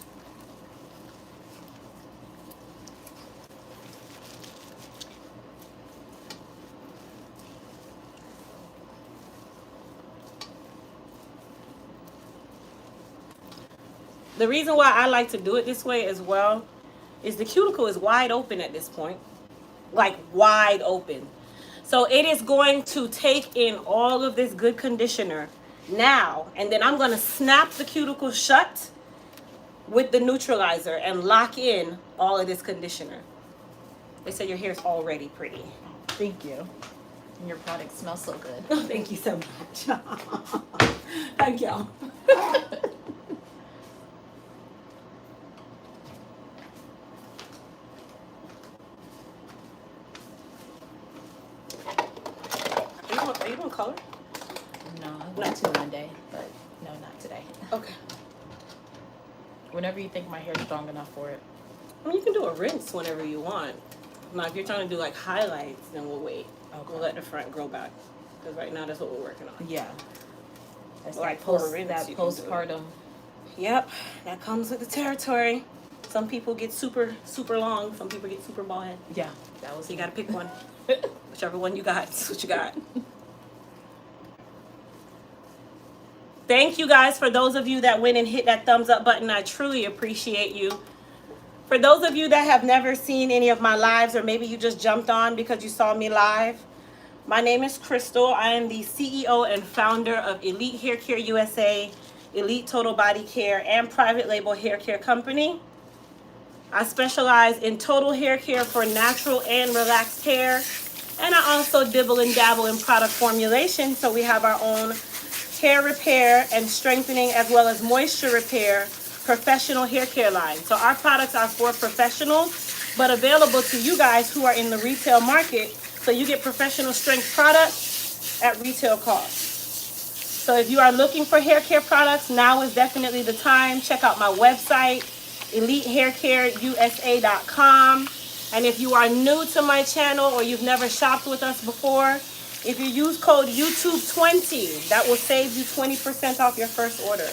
The reason why I like to do it this way as well is the cuticle is wide open at this point. like wide open. So it is going to take in all of this good conditioner now, and then I'm going to snap the cuticle shut with the neutralizer and lock in all of this conditioner. They said your hair's already pretty. Thank you. And your product smells so good. Oh, thank you so much. Thank you. Are you doing color? No, I want to one day, but no, not today. Okay. Whenever you think my hair's strong enough for it. I mean, you can do a rinse whenever you want. Now, if you're trying to do like highlights, then we'll wait. Okay. We'll let the front grow back. Because right now, that's what we're working on. Yeah. That's Like that, for a rinse, that you can do it. postpartum. Yep, that comes with the territory. Some people get super, super long. Some people get super bald head. Yeah, that was. So you got to pick one. Whichever one you got, that's what you got. Thank you guys for those of you that went and hit that thumbs up button. I truly appreciate you. For those of you that have never seen any of my lives, or maybe you just jumped on because you saw me live, my name is Crystal. I am the CEO and founder of Elite Hair Care USA, Elite Total Body Care, and private label hair care company. I specialize in total hair care for natural and relaxed hair. And I also dibble and dabble in product formulation. So we have our own hair repair and strengthening, as well as moisture repair professional hair care line. So our products are for professionals, but available to you guys who are in the retail market. So you get professional strength products at retail cost. So if you are looking for hair care products, now is definitely the time. Check out my website, elitehaircareusa.com. And if you are new to my channel or you've never shopped with us before, if you use code YouTube20, that will save you 20% off your first order.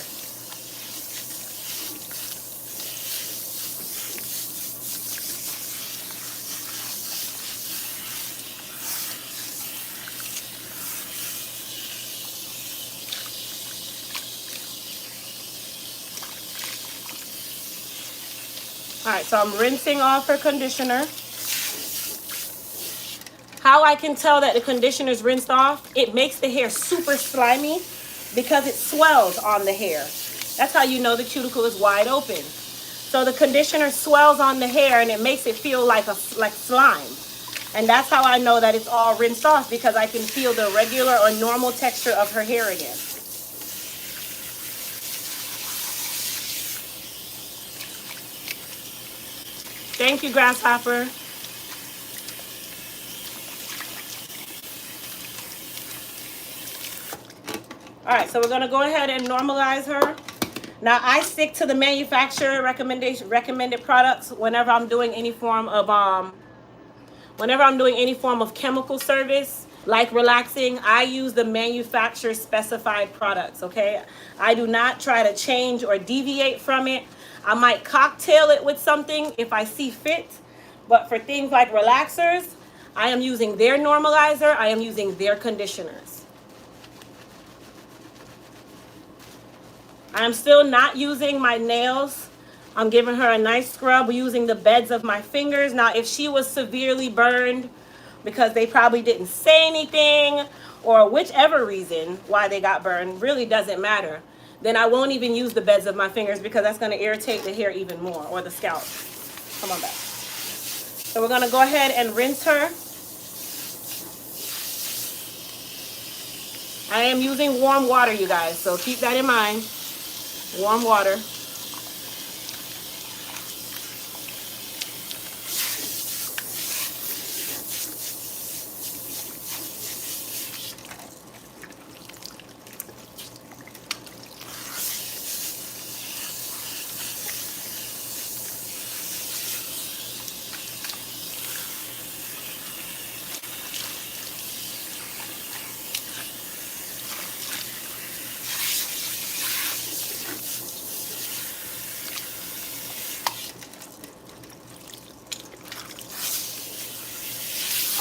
All right, so I'm rinsing off her conditioner. How I can tell that the conditioner is rinsed off, it makes the hair super slimy because it swells on the hair. That's how you know the cuticle is wide open. So the conditioner swells on the hair and it makes it feel like slime. And that's how I know that it's all rinsed off, because I can feel the regular or normal texture of her hair again. Thank you, Grasshopper. All right, so we're gonna go ahead and normalize her. Now I stick to the manufacturer recommended products whenever I'm doing any form of chemical service, like relaxing. I use the manufacturer specified products. Okay, I do not try to change or deviate from it. I might cocktail it with something if I see fit, but for things like relaxers, I am using their normalizer. I am using their conditioners. I'm still not using my nails. I'm giving her a nice scrub using the beds of my fingers. Now, if she was severely burned because they probably didn't say anything, or whichever reason why they got burned, really doesn't matter, then I won't even use the beds of my fingers, because that's going to irritate the hair even more, or the scalp. Come on back. So we're going to go ahead and rinse her. I am using warm water, you guys, so keep that in mind. Warm water.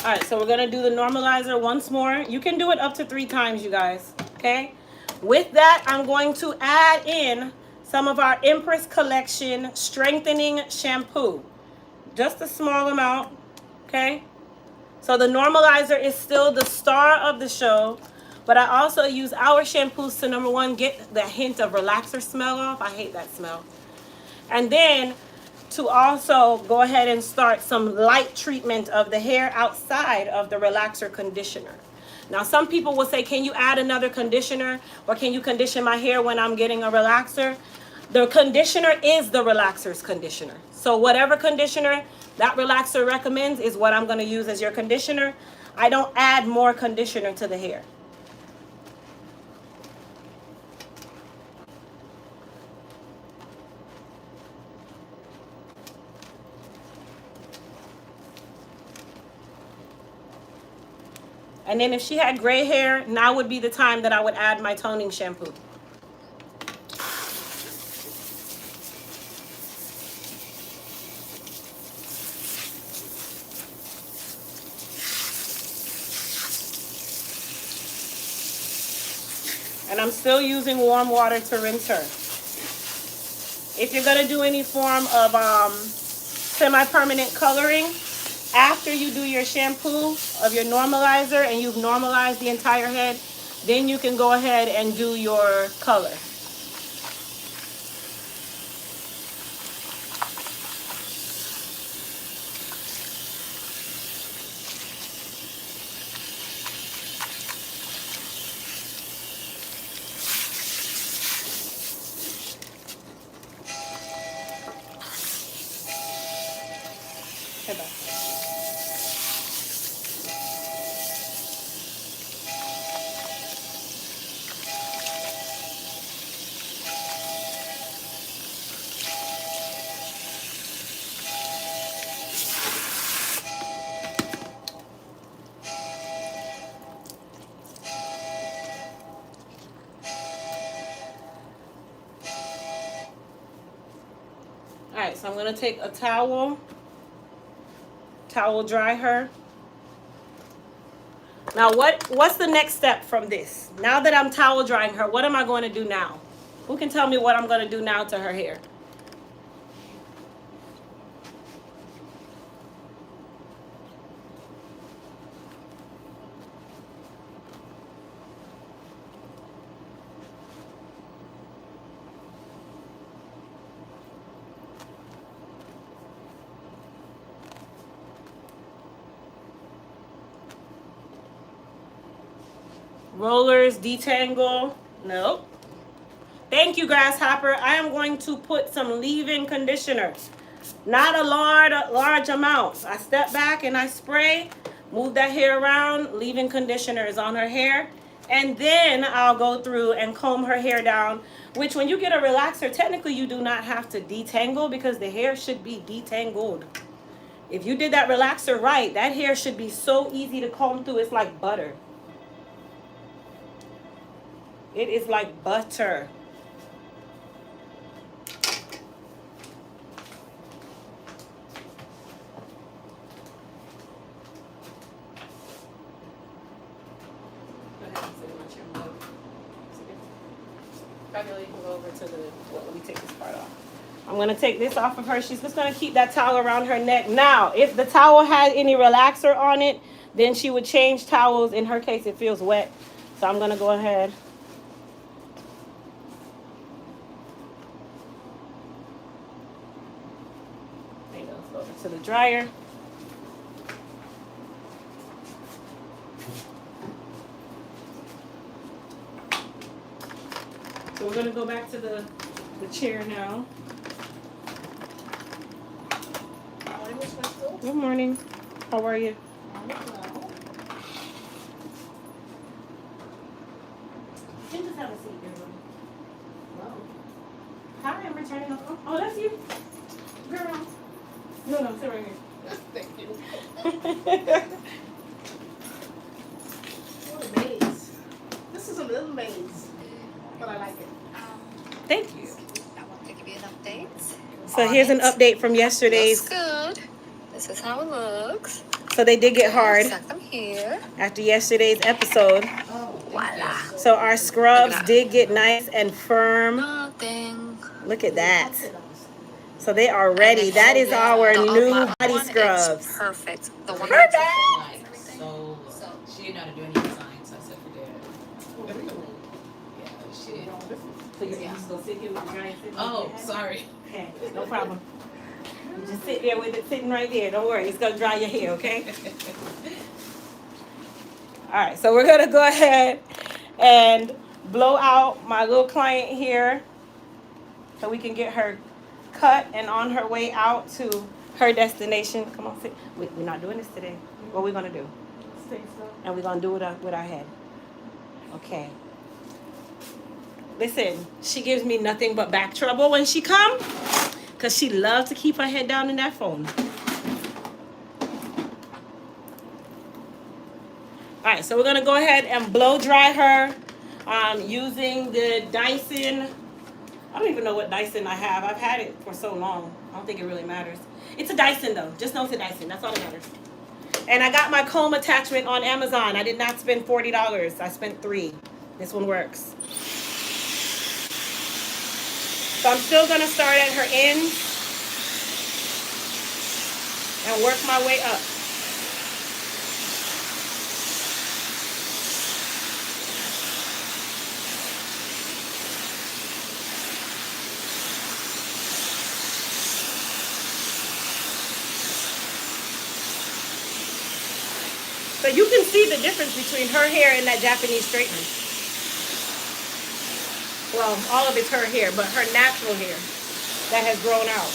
All right, so we're gonna do the normalizer once more. You can do it up to 3 times, you guys, okay? With that, I'm going to add in some of our Empress Collection Strengthening Shampoo. Just a small amount, okay? So the normalizer is still the star of the show, but I also use our shampoos to, number one, get the hint of relaxer smell off. I hate that smell. And then to also go ahead and start some light treatment of the hair outside of the relaxer conditioner. Now, some people will say, can you add another conditioner, or can you condition my hair when I'm getting a relaxer? The conditioner is the relaxer's conditioner. So whatever conditioner that relaxer recommends is what I'm going to use as your conditioner. I don't add more conditioner to the hair. And then if she had gray hair, now would be the time that I would add my toning shampoo. And I'm still using warm water to rinse her. If you're going to do any form of semi-permanent coloring, after you do your shampoo of your normalizer and you've normalized the entire head, then you can go ahead and do your color. Okay, bye. Alright, so I'm going to take a towel dry her. Now what's the next step from this? Now that I'm towel drying her, what am I going to do now? Who can tell me what I'm going to do now to her hair? Rollers, detangle. Nope. Thank you, Grasshopper. I am going to put some leave-in conditioner. Not a large amount. I step back and I spray, move that hair around. Leave-in conditioner is on her hair. And then I'll go through and comb her hair down, which when you get a relaxer, technically you do not have to detangle because the hair should be detangled. If you did that relaxer right, that hair should be so easy to comb through. It's like butter. It is like butter. Probably can go over to let me take this part off. I'm going to take this off of her. She's just going to keep that towel around her neck. Now, if the towel had any relaxer on it, then she would change towels. In her case, it feels wet. So I'm going to go ahead. There you go. Let's go over to the dryer. So we're going to go back to the chair now. Good morning. How are you? You can just have a seat here. Hi, I'm returning. Oh, that's you? Girl. No, sit right here. Thank you. What a maze. This is a little maze, but I like it. Thank you. I want to give you an update. So here's an update from yesterday's. Looks good. This is how it looks. So they did get hard Suck them here. after yesterday's episode. Voila. So our scrubs did get nice and firm. Nothing. Look at that. So they are ready. That is our new body one scrubs. is perfect. The one Perfect. shit. So you're just gonna sit here with the giant sitting Oh, right there? sorry. Okay, no problem. You just sit there with it sitting right there. Don't worry, it's gonna dry your hair, okay? All right, so we're gonna go ahead and blow out my little client here so we can get her cut and on her way out to her destination. Come on, sit. We're not doing this today. What are we gonna do? Stay still. And we're gonna do it with our head. Okay. Listen, she gives me nothing but back trouble when she come, because she loves to keep her head down in that phone. All right, so we're gonna go ahead and blow dry her using the Dyson. I don't even know what Dyson I have. I've had it for so long. I don't think it really matters. It's a Dyson though. Just know it's a Dyson. That's all that matters. And I got my comb attachment on Amazon. I did not spend $40. I spent $3. This one works. So I'm still gonna start at her ends and work my way up. So you can see the difference between her hair and that Japanese straightener. Well, all of it's her hair, but her natural hair that has grown out.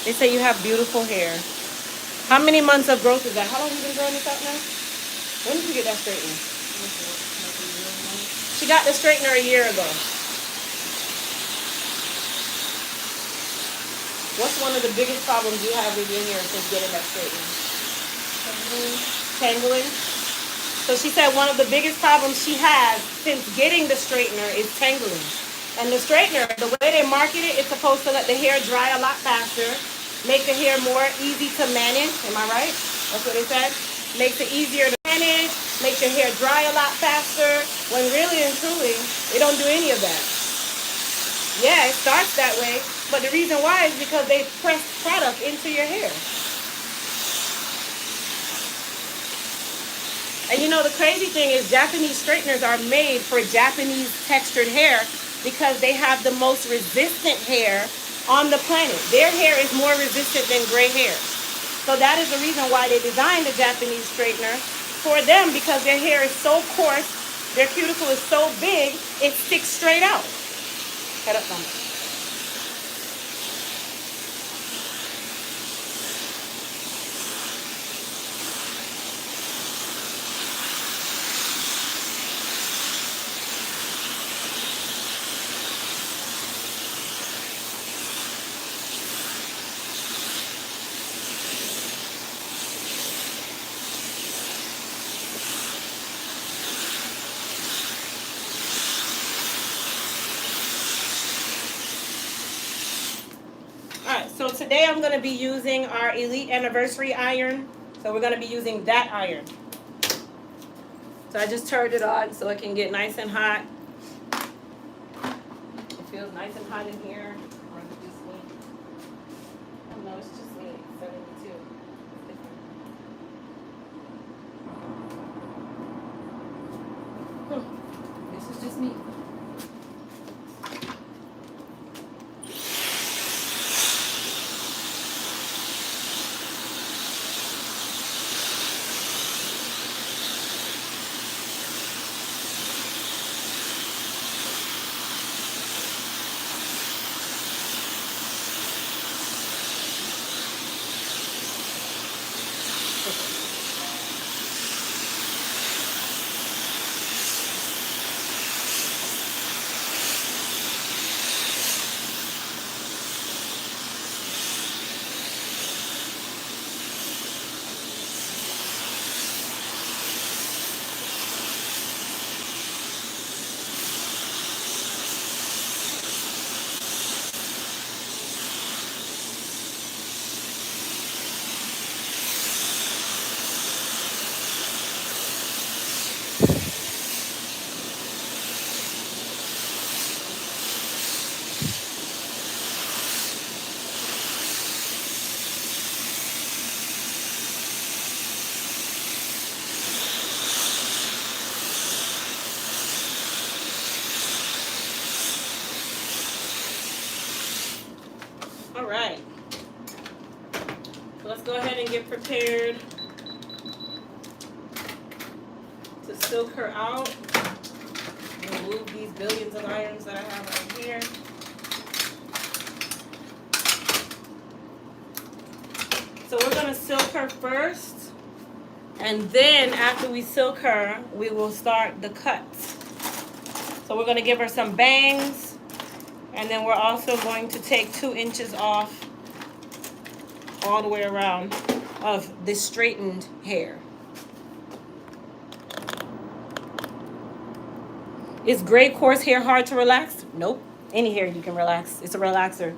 They say you have beautiful hair. How many months of growth is that? How long have you been growing this out now? When did you get that straightener? She got the straightener a year ago. What's one of the biggest problems you have with your hair since getting that straightener? Tangling. So she said one of the biggest problems she has since getting the straightener is tangling. And the straightener, the way they market it, it's supposed to let the hair dry a lot faster, make the hair more easy to manage. Am I right? That's what they said. Makes it easier to manage, makes your hair dry a lot faster, when really and truly, they don't do any of that. Yeah, it starts that way, but the reason why is because they press product into your hair. And you know, the crazy thing is Japanese straighteners are made for Japanese textured hair because they have the most resistant hair on the planet. Their hair is more resistant than gray hair. So that is the reason why they designed the Japanese straightener for them, because their hair is so coarse, their cuticle is so big, it sticks straight out. Head up, mama. So today I'm going to be using our Elite Anniversary iron. So we're going to be using that iron. So I just turned it on so it can get nice and hot. It feels nice and hot in here. Or is it just me? Oh no, it's just me. 72. This is just me. All right. So let's go ahead and get prepared to silk her out. Remove these billions of irons that I have right here. So we're going to silk her first, and then after we silk her, we will start the cuts. So we're going to give her some bangs, and then we're also going to take 2 inches off all the way around of this straightened hair. Is gray coarse hair hard to relax? Nope. Any hair you can relax. It's a relaxer.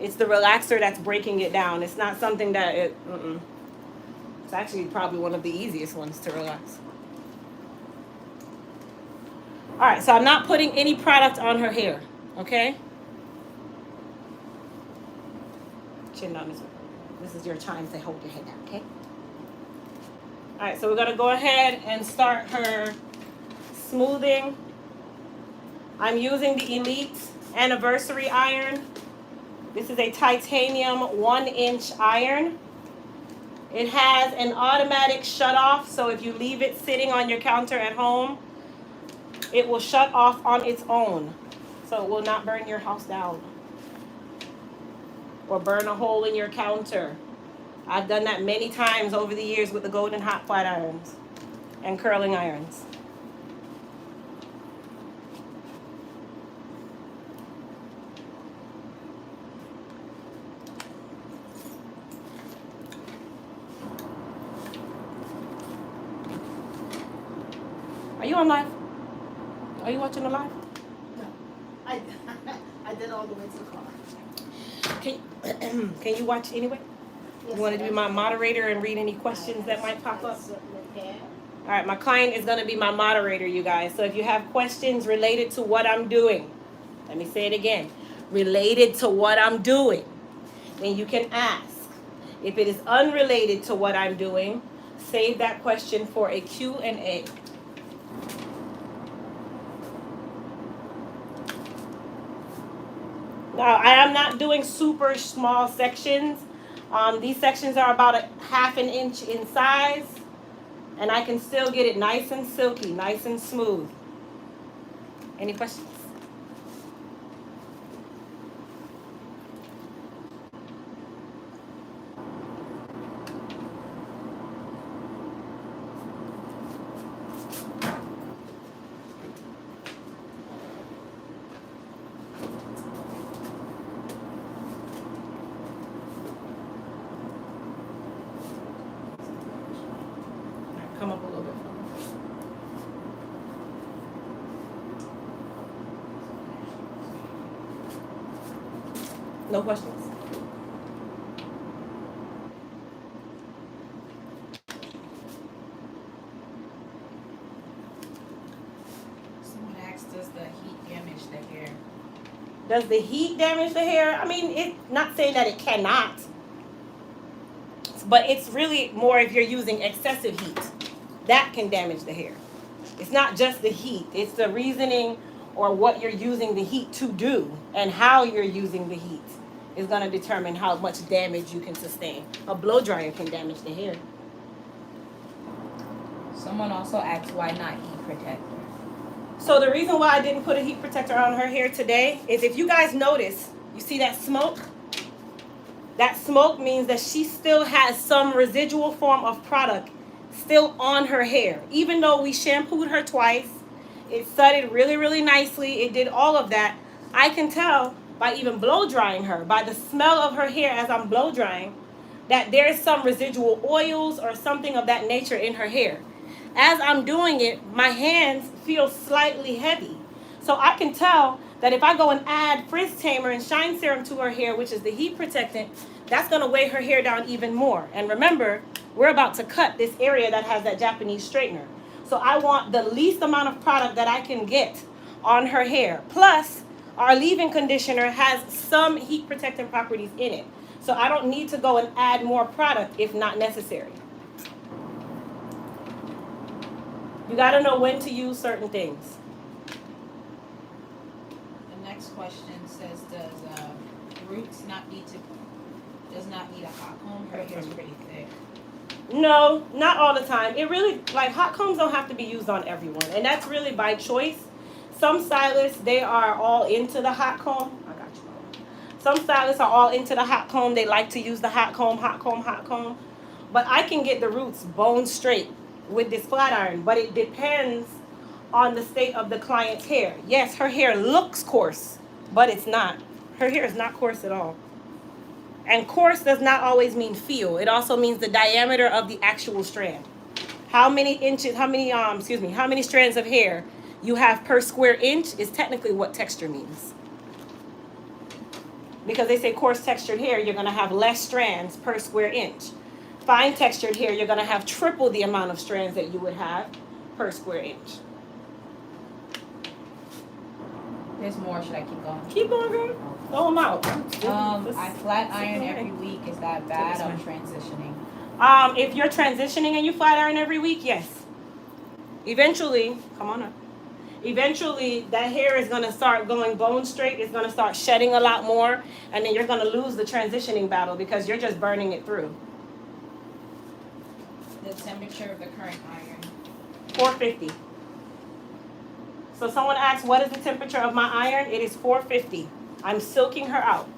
It's the relaxer that's breaking it down. It's not something that it's actually probably one of the easiest ones to relax. All right, so I'm not putting any product on her hair, okay? Chin down this way. This is your time to hold your head down, okay? All right, so we're gonna go ahead and start her smoothing. I'm using the Elite Anniversary Iron. This is a titanium 1-inch iron. It has an automatic shut off, so if you leave it sitting on your counter at home, it will shut off on its own. So it will not burn your house down or burn a hole in your counter. I've done that many times over the years with the golden hot flat irons and curling irons. Are you on live? Are you watching the live? No. I did all the way to the car. Can you watch anyway? Yes, You want to be my moderator and read any questions that might pop up? Yeah. All right, my client is going to be my moderator, you guys. So if you have questions related to what I'm doing, let me say it again, related to what I'm doing, then you can ask. If it is unrelated to what I'm doing, save that question for a Q&A. Now, I am not doing super small sections. These sections are about a 1/2 inch in size, and I can still get it nice and silky, nice and smooth. Any questions? Come up a little bit. No questions? Someone asked, does the heat damage the hair? Does the heat damage the hair? I mean, it's not saying that it cannot, but it's really more if you're using excessive heat. That can damage the hair. It's not just the heat. It's the reasoning or what you're using the heat to do and how you're using the heat is going to determine how much damage you can sustain. A blow dryer can damage the hair. Someone also asked, why not heat protector? So the reason why I didn't put a heat protector on her hair today is if you guys notice, you see that smoke? That smoke means that she still has some residual form of product still on her hair. Even though we shampooed her twice, it sudded really, really nicely. It did all of that. I can tell by even blow drying her, by the smell of her hair as I'm blow drying, that there's some residual oils or something of that nature in her hair. As I'm doing it, my hands feel slightly heavy. So I can tell that if I go and add frizz tamer and shine serum to her hair, which is the heat protectant, that's going to weigh her hair down even more. And remember, we're about to cut this area that has that Japanese straightener. So I want the least amount of product that I can get on her hair. Plus, our leave-in conditioner has some heat protectant properties in it. So I don't need to go and add more product if not necessary. You got to know when to use certain things. The next question says, does roots does not need a hot comb? Her hair's pretty thick. No, not all the time. It really, like, hot combs don't have to be used on everyone, and that's really by choice. Some stylists, they are all into the hot comb. I got you. Some stylists are all into the hot comb. They like to use the hot comb, hot comb, hot comb. But I can get the roots bone straight with this flat iron, but it depends on the state of the client's hair. Yes, her hair looks coarse, but it's not. Her hair is not coarse at all. And coarse does not always mean feel. It also means the diameter of the actual strand. How many strands of hair you have per square inch is technically what texture means. Because they say coarse textured hair, you're going to have less strands per square inch. Fine textured hair, you're going to have triple the amount of strands that you would have per square inch. There's more. Should I keep going? Keep going, girl. Throw them out. I flat iron every week. Is that bad? I'm transitioning. If you're transitioning and you flat iron every week, yes. Eventually, come on up. Eventually, that hair is going to start going bone straight. It's going to start shedding a lot more. And then you're going to lose the transitioning battle because you're just burning it through. The temperature of the current iron. 450. So someone asks, what is the temperature of my iron? It is 450. I'm silking her out.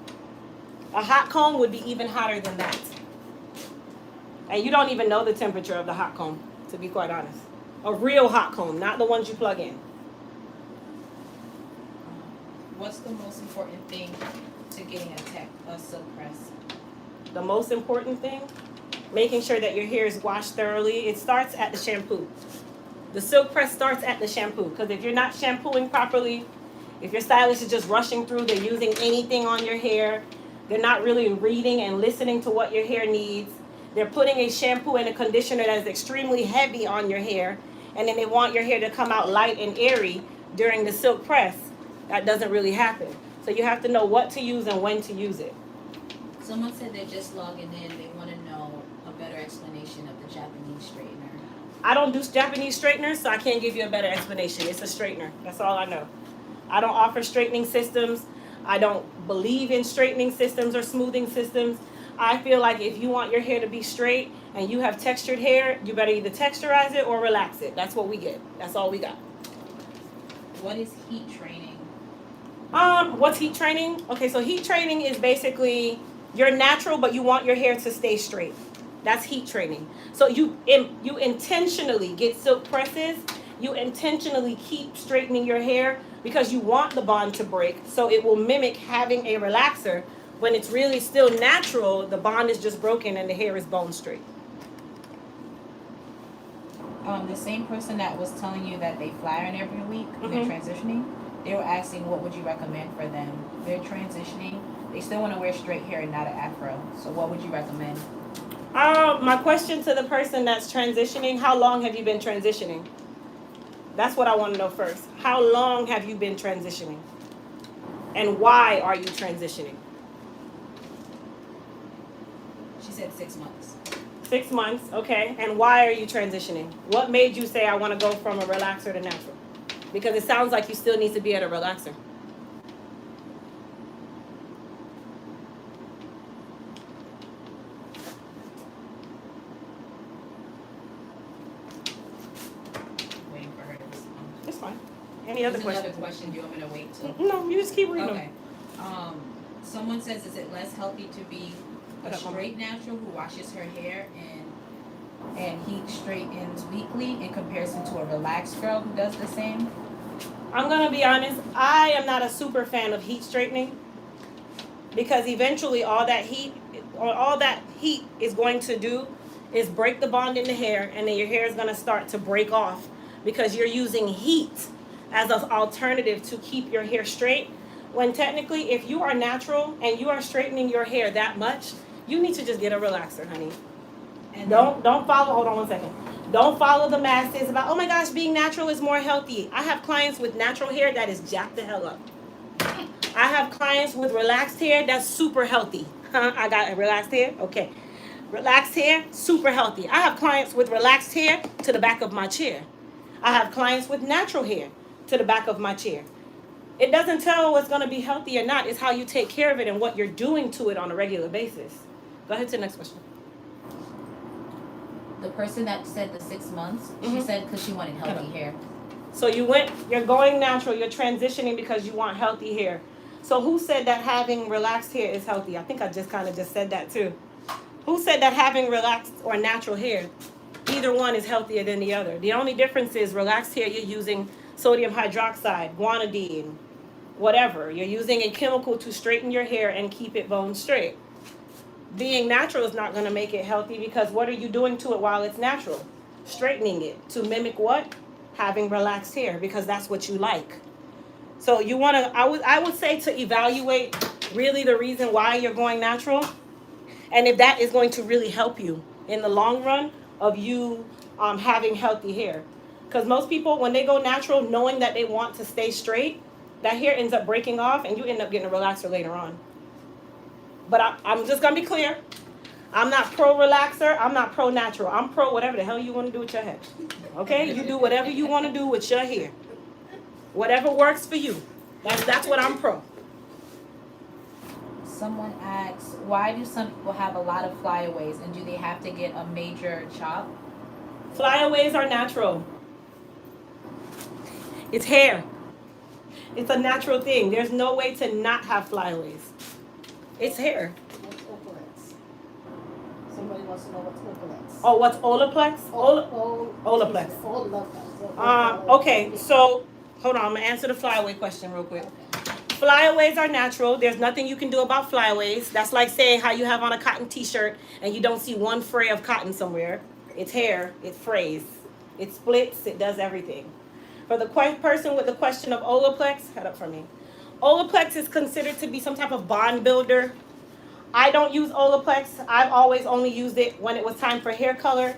A hot comb would be even hotter than that. And you don't even know the temperature of the hot comb, to be quite honest. A real hot comb, not the ones you plug in. What's the most important thing to getting a silk press? The most important thing, making sure that your hair is washed thoroughly. It starts at the shampoo. The silk press starts at the shampoo, because if you're not shampooing properly, if your stylist is just rushing through, they're using anything on your hair, they're not really reading and listening to what your hair needs, they're putting a shampoo and a conditioner that is extremely heavy on your hair, and then they want your hair to come out light and airy during the silk press. That doesn't really happen. So you have to know what to use and when to use it. Someone said they're just logging in. They want to know a better explanation of the Japanese straightener. I don't do Japanese straighteners, so I can't give you a better explanation. It's a straightener. That's all I know. I don't offer straightening systems. I don't believe in straightening systems or smoothing systems. I feel like if you want your hair to be straight and you have textured hair, you better either texturize it or relax it. That's what we get. That's all we got. What is heat training? What's heat training? Okay, so heat training is basically you're natural, but you want your hair to stay straight. That's heat training. So you intentionally get silk presses. You intentionally keep straightening your hair because you want the bond to break. So it will mimic having a relaxer when it's really still natural. The bond is just broken and the hair is bone straight. The same person that was telling you that they flat iron every week, they're transitioning, they were asking what would you recommend for them. They're transitioning. They still want to wear straight hair and not an afro. So what would you recommend? My question to the person that's transitioning, how long have you been transitioning? That's what I want to know first. How long have you been transitioning? And why are you transitioning? She said 6 months. 6 months, okay. And why are you transitioning? What made you say I want to go from a relaxer to natural? Because it sounds like you still need to be at a relaxer. Waiting for her to respond. It's fine. Any other There's questions? another question. Do you want me to wait till? No, you just keep reading Okay. them. Someone says, is it less healthy to be a straight natural who washes her hair and heat straightens weekly in comparison to a relaxed girl who does the same? I'm going to be honest. I am not a super fan of heat straightening because eventually all that heat is going to do is break the bond in the hair, and then your hair is going to start to break off because you're using heat as an alternative to keep your hair straight. When technically, if you are natural and you are straightening your hair that much, you need to just get a relaxer, honey. And don't follow, hold on one second. Don't follow the masses about, oh my gosh, being natural is more healthy. I have clients with natural hair that is jacked the hell up. I have clients with relaxed hair that's super healthy. I got relaxed hair? Okay. Relaxed hair, super healthy. I have clients with relaxed hair to the back of my chair. I have clients with natural hair to the back of my chair. It doesn't tell what's going to be healthy or not. It's how you take care of it and what you're doing to it on a regular basis. Go ahead to the next question. The person that said the 6 months, she said because she wanted healthy hair. So you're going natural, you're transitioning because you want healthy hair. So who said that having relaxed hair is healthy? I think I just kind of just said that too. Who said that having relaxed or natural hair, either one is healthier than the other? The only difference is relaxed hair, you're using sodium hydroxide, guanidine, whatever. You're using a chemical to straighten your hair and keep it bone straight. Being natural is not going to make it healthy because what are you doing to it while it's natural? Straightening it to mimic what? Having relaxed hair, because that's what you like. So you want to, I would say to evaluate really the reason why you're going natural, and if that is going to really help you in the long run of you having healthy hair. Because most people, when they go natural, knowing that they want to stay straight, that hair ends up breaking off and you end up getting a relaxer later on. But I'm just going to be clear. I'm not pro relaxer. I'm not pro natural. I'm pro whatever the hell you want to do with your hair. Okay? You do whatever you want to do with your hair. Whatever works for you. That's what I'm pro. Someone asks, why do some people have a lot of flyaways and do they have to get a major chop? Flyaways are natural. It's hair. It's a natural thing. There's no way to not have flyaways. It's hair. What's Opalex? Somebody wants to know what's Opalex. Oh, what's Olaplex? Olaplex. Okay, so hold on. I'm going to answer the flyaway question real quick. Flyaways are natural. There's nothing you can do about flyaways. That's like saying how you have on a cotton t-shirt and you don't see one fray of cotton somewhere. It's hair. It frays. It splits. It does everything. For the person with the question of Olaplex, head up for me. Olaplex is considered to be some type of bond builder. I don't use Olaplex. I've always only used it when it was time for hair color.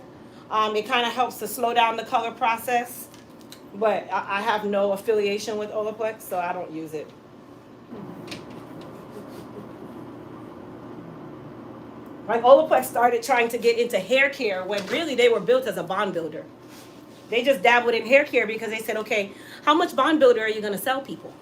It kind of helps to slow down the color process. But I have no affiliation with Olaplex, so I don't use it. Like Olaplex started trying to get into hair care when really they were built as a bond builder. They just dabbled in hair care because they said, okay, how much bond builder are you going to sell people?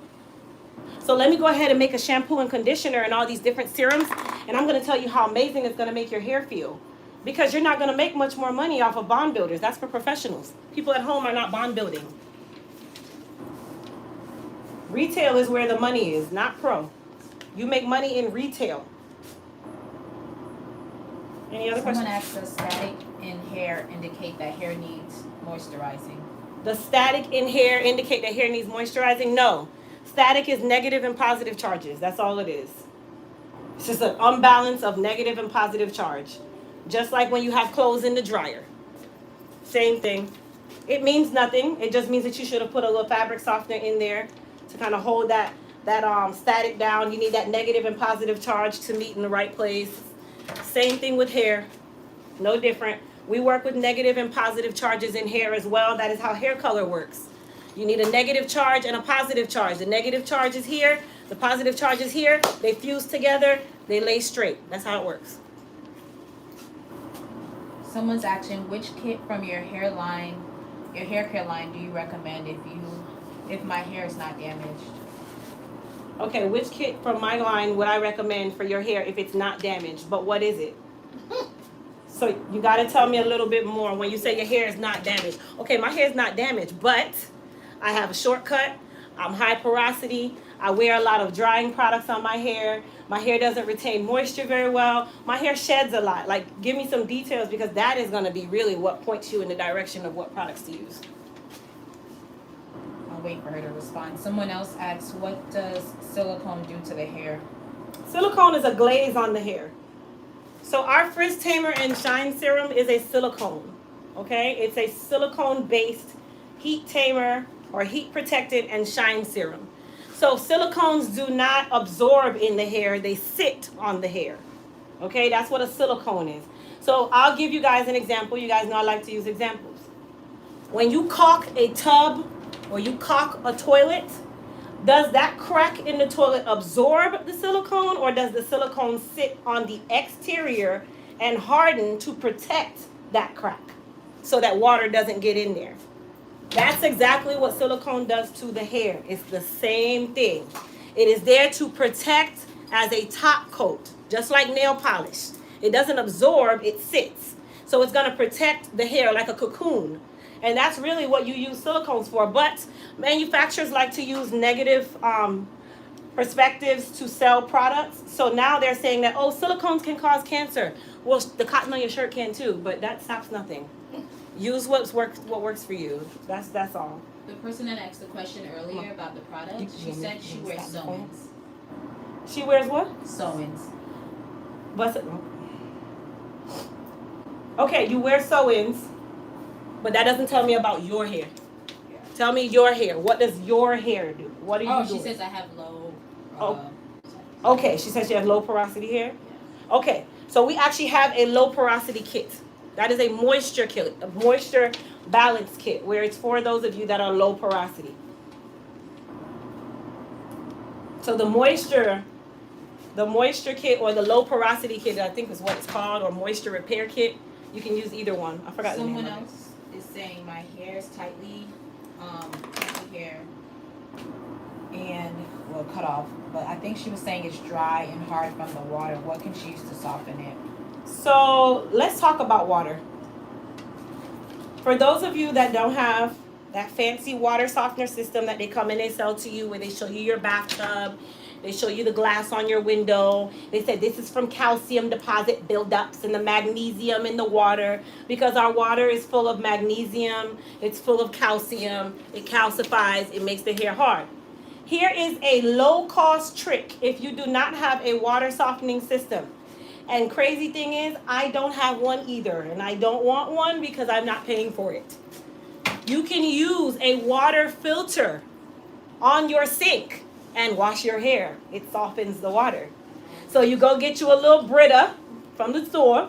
So let me go ahead and make a shampoo and conditioner and all these different serums, and I'm going to tell you how amazing it's going to make your hair feel. Because you're not going to make much more money off of bond builders. That's for professionals. People at home are not bond building. Retail is where the money is, not pro. You make money in retail. Any other questions? Someone asked, does static in hair indicate that hair needs moisturizing? Does static in hair indicate that hair needs moisturizing? No. Static is negative and positive charges. That's all it is. It's just an unbalance of negative and positive charge. Just like when you have clothes in the dryer. Same thing. It means nothing. It just means that you should have put a little fabric softener in there to kind of hold that static down. You need that negative and positive charge to meet in the right place. Same thing with hair. No different. We work with negative and positive charges in hair as well. That is how hair color works. You need a negative charge and a positive charge. The negative charge is here. The positive charge is here. They fuse together. They lay straight. That's how it works. Someone's asking, which kit from your hair care line do you recommend if my hair is not damaged? Okay, which kit from my line would I recommend for your hair if it's not damaged? But what is it? So you got to tell me a little bit more when you say your hair is not damaged. Okay, my hair is not damaged, but I have a shortcut. I'm high porosity. I wear a lot of drying products on my hair. My hair doesn't retain moisture very well. My hair sheds a lot. Like, give me some details because that is going to be really what points you in the direction of what products to use. I'll wait for her to respond. Someone else asks, what does silicone do to the hair? Silicone is a glaze on the hair. So our frizz tamer and shine serum is a silicone. Okay? It's a silicone-based heat tamer or heat protected and shine serum. So silicones do not absorb in the hair, they sit on the hair. Okay, that's what a silicone is. So I'll give you guys an example. You guys know I like to use examples. When you caulk a tub or you caulk a toilet, does that crack in the toilet absorb the silicone, or does the silicone sit on the exterior and harden to protect that crack so that water doesn't get in there? That's exactly what silicone does to the hair. It's the same thing. It is there to protect as a top coat, just like nail polish. It doesn't absorb, it sits. So it's going to protect the hair like a cocoon. And that's really what you use silicones for. But manufacturers like to use negative perspectives to sell products. So now they're saying that, oh, silicones can cause cancer. Well, the cotton on your shirt can too, but that stops nothing. Use what works for you. That's all. The person that asked the question earlier about the product, she said she wears sew-ins. She wears what? Sew-ins. What's it? Okay, you wear sew-ins, but that doesn't tell me about your hair. Yeah. Tell me your hair. What does your hair do? What are you doing? She says I have low. Okay, she says she has low porosity hair. Okay, so we actually have a low porosity kit. That is a moisture kit, a moisture balance kit, where it's for those of you that are low porosity. So the moisture kit or the low porosity kit, I think is what it's called, or moisture repair kit. You can use either one. I forgot the name of it. Someone else is saying my hair is tightly hair and well cut off, but I think she was saying it's dry and hard from the water. What can she use to soften it? So let's talk about water. For those of you that don't have that fancy water softener system that they come and they sell to you, where they show you your bathtub, they show you the glass on your window. They said this is from calcium deposit buildups and the magnesium in the water, because our water is full of magnesium, it's full of calcium, it calcifies, it makes the hair hard. Here is a low-cost trick if you do not have a water softening system. And crazy thing is, I don't have one either, and I don't want one because I'm not paying for it. You can use a water filter on your sink and wash your hair. It softens the water. So you go get you a little Brita from the store.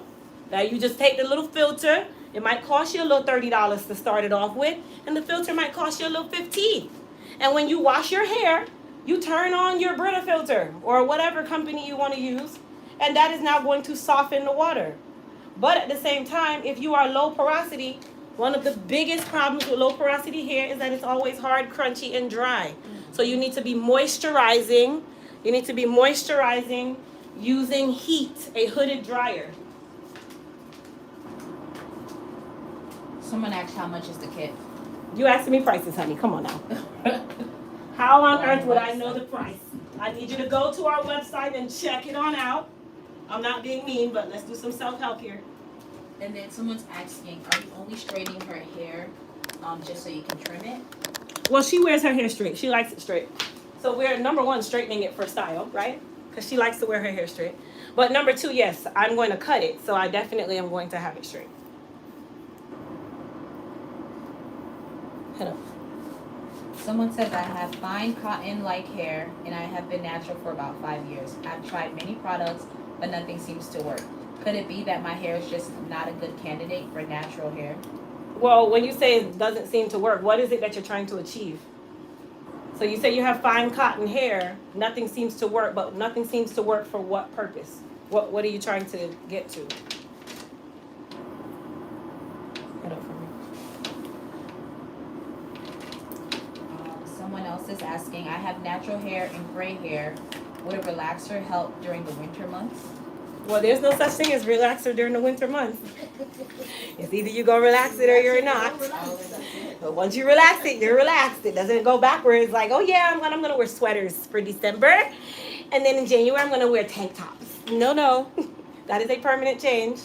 Now you just take the little filter. It might cost you a little $30 to start it off with, and the filter might cost you a little $15. And when you wash your hair, you turn on your Brita filter or whatever company you want to use, and that is now going to soften the water. But at the same time, if you are low porosity, one of the biggest problems with low porosity hair is that it's always hard, crunchy, and dry. So you need to be moisturizing. You need to be moisturizing using heat, a hooded dryer. Someone asked how much is the kit. You asking me prices, honey. Come on now. How on earth would I know the price? I need you to go to our website and check it on out. I'm not being mean, but let's do some self-help here. And then someone's asking, are you only straightening her hair just so you can trim it? Well, she wears her hair straight. She likes it straight. So we're, number one, straightening it for style, right? Because she likes to wear her hair straight. But number two, yes, I'm going to cut it. So I definitely am going to have it straight. Head up. Someone says I have fine cotton-like hair and I have been natural for about 5 years. I've tried many products, but nothing seems to work. Could it be that my hair is just not a good candidate for natural hair? Well, when you say it doesn't seem to work, what is it that you're trying to achieve? So you say you have fine cotton hair, nothing seems to work, but nothing seems to work for what purpose? What are you trying to get to? Head up for me. Someone else is asking, I have natural hair and gray hair. Would a relaxer help during the winter months? Well, there's no such thing as relaxer during the winter months. It's either you go relax it or you're not. But once you relax it, you're relaxed. It doesn't go backwards like, oh yeah, I'm gonna wear sweaters for December, and then in January I'm gonna wear tank tops. No, that is a permanent change.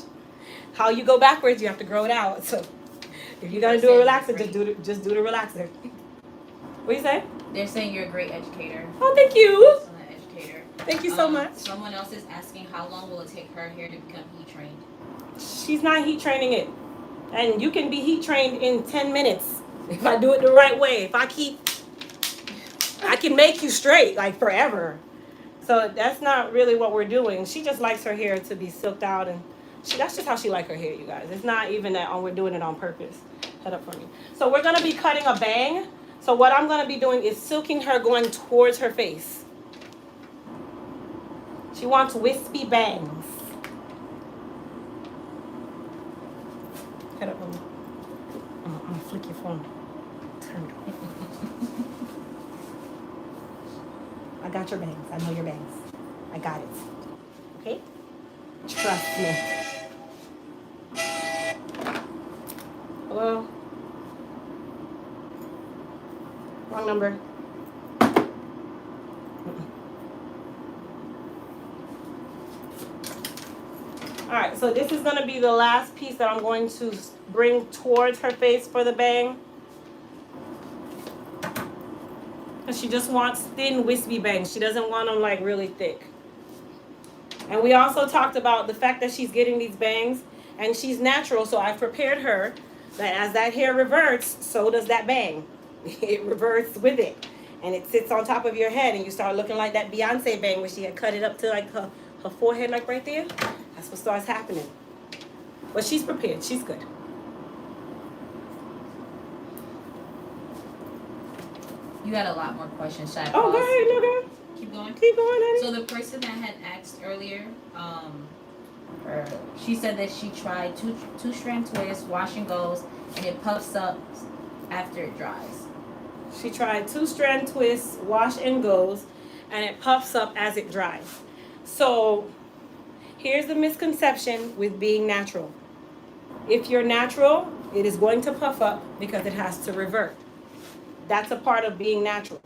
How you go backwards, you have to grow it out. So if you're gonna do a relaxer, just do the relaxer. What do you say? They're saying you're a great educator. Oh, thank you. Educator. Thank you so much. Someone else is asking how long will it take her hair to become heat trained? She's not heat training it. And you can be heat trained in 10 minutes if I do it the right way. If I can make you straight like forever. So that's not really what we're doing. She just likes her hair to be silked out, and that's just how she likes her hair, you guys. It's not even that we're doing it on purpose. Head up for me. So we're gonna be cutting a bang. So what I'm gonna be doing is silking her going towards her face. She wants wispy bangs. Head up, honey. I'm gonna flick your phone. got your bangs. I know your bangs. I got it. Okay? Trust me. Hello? Wrong number. Alright, so this is going to be the last piece that I'm going to bring towards her face for the bang. And she just wants thin, wispy bangs. She doesn't want them like really thick. And we also talked about the fact that she's getting these bangs and she's natural, so I've prepared her that as that hair reverts, so does that bang. It reverts with it. And it sits on top of your head and you start looking like that Beyonce bang where she had cut it up to like her forehead, like right there. That's what starts happening. But she's prepared. She's good. You had a lot more questions, Shai. Oh, go ahead, no, go. Keep going. Keep going, honey. So the person that had asked earlier, she said that she tried two strand twist, wash and goes, and it puffs up after it dries. She tried 2-strand twists, wash and goes, and it puffs up as it dries. So here's the misconception with being natural. If you're natural, it is going to puff up because it has to revert. That's a part of being natural.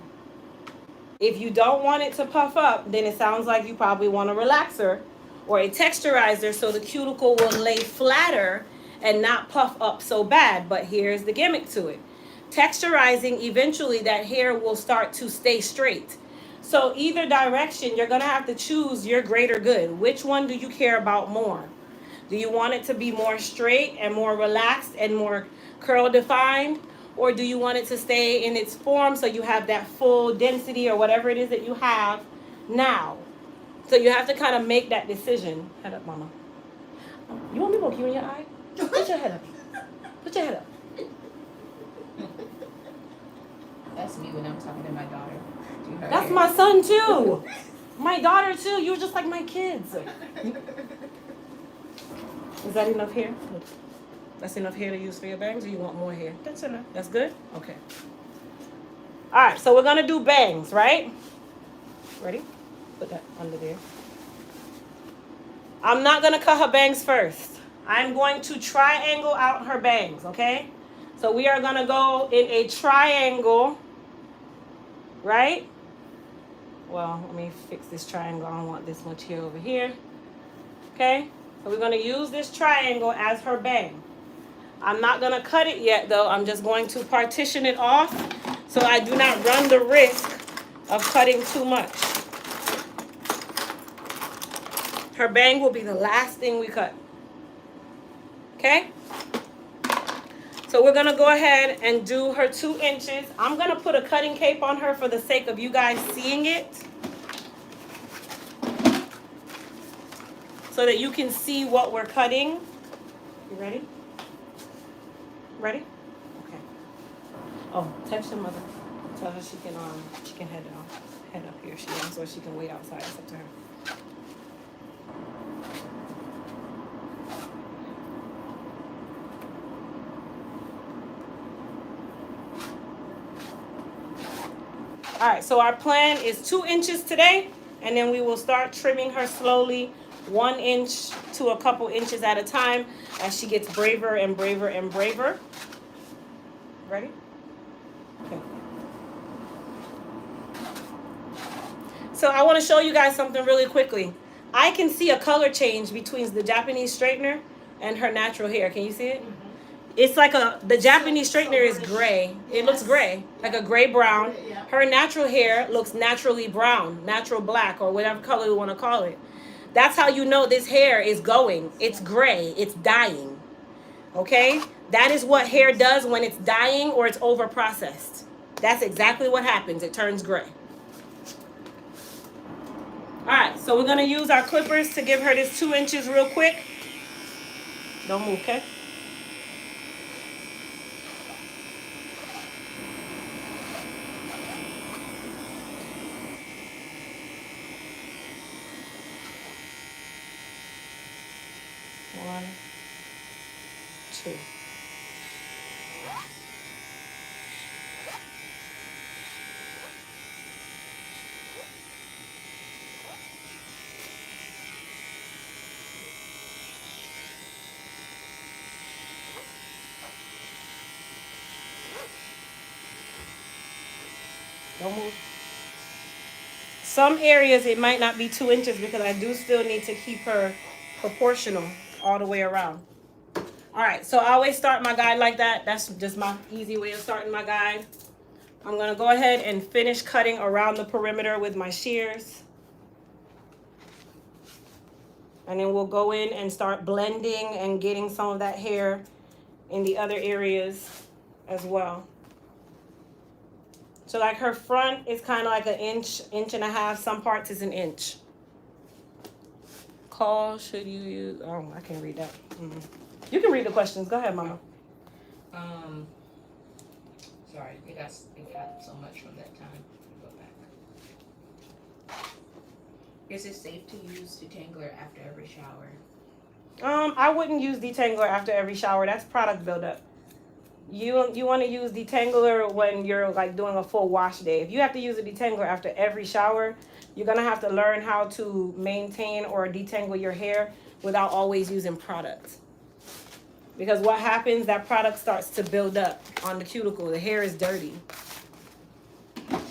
If you don't want it to puff up, then it sounds like you probably want a relaxer or a texturizer so the cuticle will lay flatter and not puff up so bad. But here's the gimmick to it. Texturizing, eventually that hair will start to stay straight. So either direction, you're going to have to choose your greater good. Which one do you care about more? Do you want it to be more straight and more relaxed and more curl defined? Or do you want it to stay in its form so you have that full density or whatever it is that you have now? So you have to kind of make that decision. Head up, mama. You want me to poke you in your eye? Put your head up. Put your head up. That's me when I'm talking to my daughter. That's my son too. My daughter too. You're just like my kids. Is that enough hair? That's enough hair to use for your bangs, or you want more hair? That's enough. That's good? Okay. All right, so we're going to do bangs, right? Ready? Put that under there. I'm not going to cut her bangs first. I'm going to triangle out her bangs, okay? So we are going to go in a triangle, right? Well, let me fix this triangle. I don't want this much hair over here. Okay? So we're going to use this triangle as her bang. I'm not going to cut it yet, though. I'm just going to partition it off so I do not run the risk of cutting too much. Her bang will be the last thing we cut. Okay? So we're going to go ahead and do her 2 inches. I'm going to put a cutting cape on her for the sake of you guys seeing it, so that you can see what we're cutting. You ready? Ready? Okay. Oh, text your mother. Tell her she can head up here. She wants, or she can wait outside. It's up to her. All right, so our plan is 2 inches today, and then we will start trimming her slowly, 1 inch to a couple inches at a time as she gets braver and braver and braver. Ready? Okay. So I want to show you guys something really quickly. I can see a color change between the Japanese straightener and her natural hair. Can you see it? Mm-hmm. It's like the Japanese straightener is gray. It looks gray, like a gray brown. Her natural hair looks naturally brown, natural black, or whatever color you want to call it. That's how you know this hair is going. It's gray. It's dying. Okay? That is what hair does when it's dying or it's over processed. That's exactly what happens. It turns gray. All right, so we're going to use our clippers to give her this 2 inches real quick. Don't move, okay? One, two. Don't move. Some areas it might not be 2 inches because I do still need to keep her proportional all the way around. All right, so I always start my guide like that. That's just my easy way of starting my guide. I'm gonna go ahead and finish cutting around the perimeter with my shears. And then we'll go in and start blending and getting some of that hair in the other areas as well. So like her front is kind of like an inch, inch and a half. Some parts is an inch. Call should you use? Oh, I can't read that. You can read the questions. Go ahead, Mama. Sorry, it got so much from that time. Go back. Is it safe to use Detangler after every shower? I wouldn't use Detangler after every shower. That's product buildup. You want to use Detangler when you're like doing a full wash day. If you have to use a Detangler after every shower, you're gonna have to learn how to maintain or detangle your hair without always using products. Because what happens, that product starts to build up on the cuticle. The hair is dirty. Can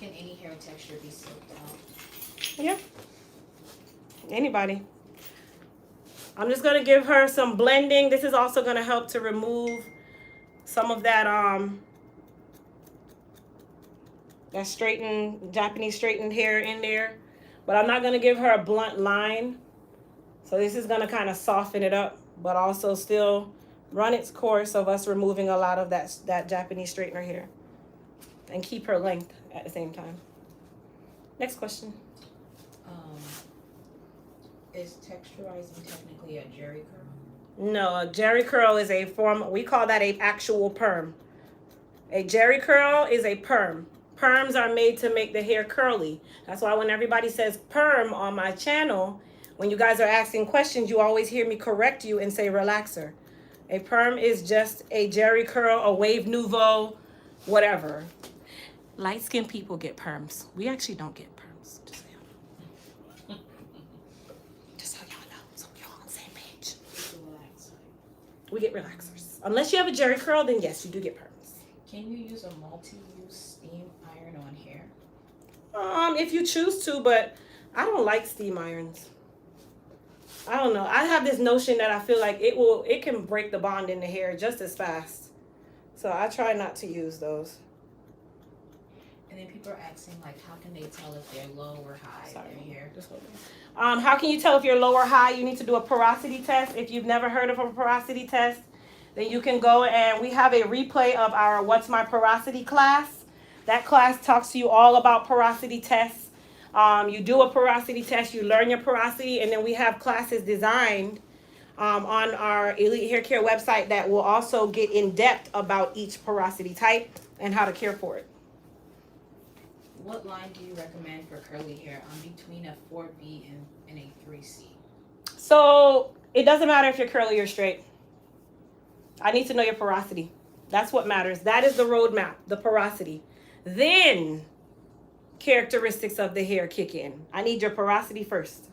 any hair texture be soaked out? Yeah. Anybody. I'm just going to give her some blending. This is also going to help to remove some of that straightened, Japanese straightened hair in there. But I'm not going to give her a blunt line. So this is going to kind of soften it up, but also still run its course of us removing a lot of that Japanese straightener hair. And keep her length at the same time. Next question. Is texturizing technically a jerry curl? No, a jerry curl is a form, we call that a actual perm. A jerry curl is a perm. Perms are made to make the hair curly. That's why when everybody says perm on my channel, when you guys are asking questions, you always hear me correct you and say relaxer. A perm is just a jerry curl, a wave nouveau, whatever. Light-skinned people get perms. We actually don't get perms. Just so y'all know. So y'all on the same page. We get relaxers. Unless you have a jerry curl, then yes, you do get perms. Can you use a multi-use steam iron on hair? If you choose to, but I don't like steam irons. I don't know. I have this notion that I feel like it can break the bond in the hair just as fast. So I try not to use those. And then people are asking, like, how can they tell if they're low or high in their hair? Just hold on. How can you tell if you're low or high? You need to do a porosity test. If you've never heard of a porosity test, then you can go and we have a replay of our What's My Porosity class. That class talks to you all about porosity tests. You do a porosity test, you learn your porosity, and then we have classes designed on our Elite Hair Care website that will also get in depth about each porosity type and how to care for it. What line do you recommend for curly hair? I'm between a 4B and a 3C. So it doesn't matter if you're curly or straight. I need to know your porosity. That's what matters. That is the roadmap, the porosity. Then characteristics of the hair kick in. I need your porosity first.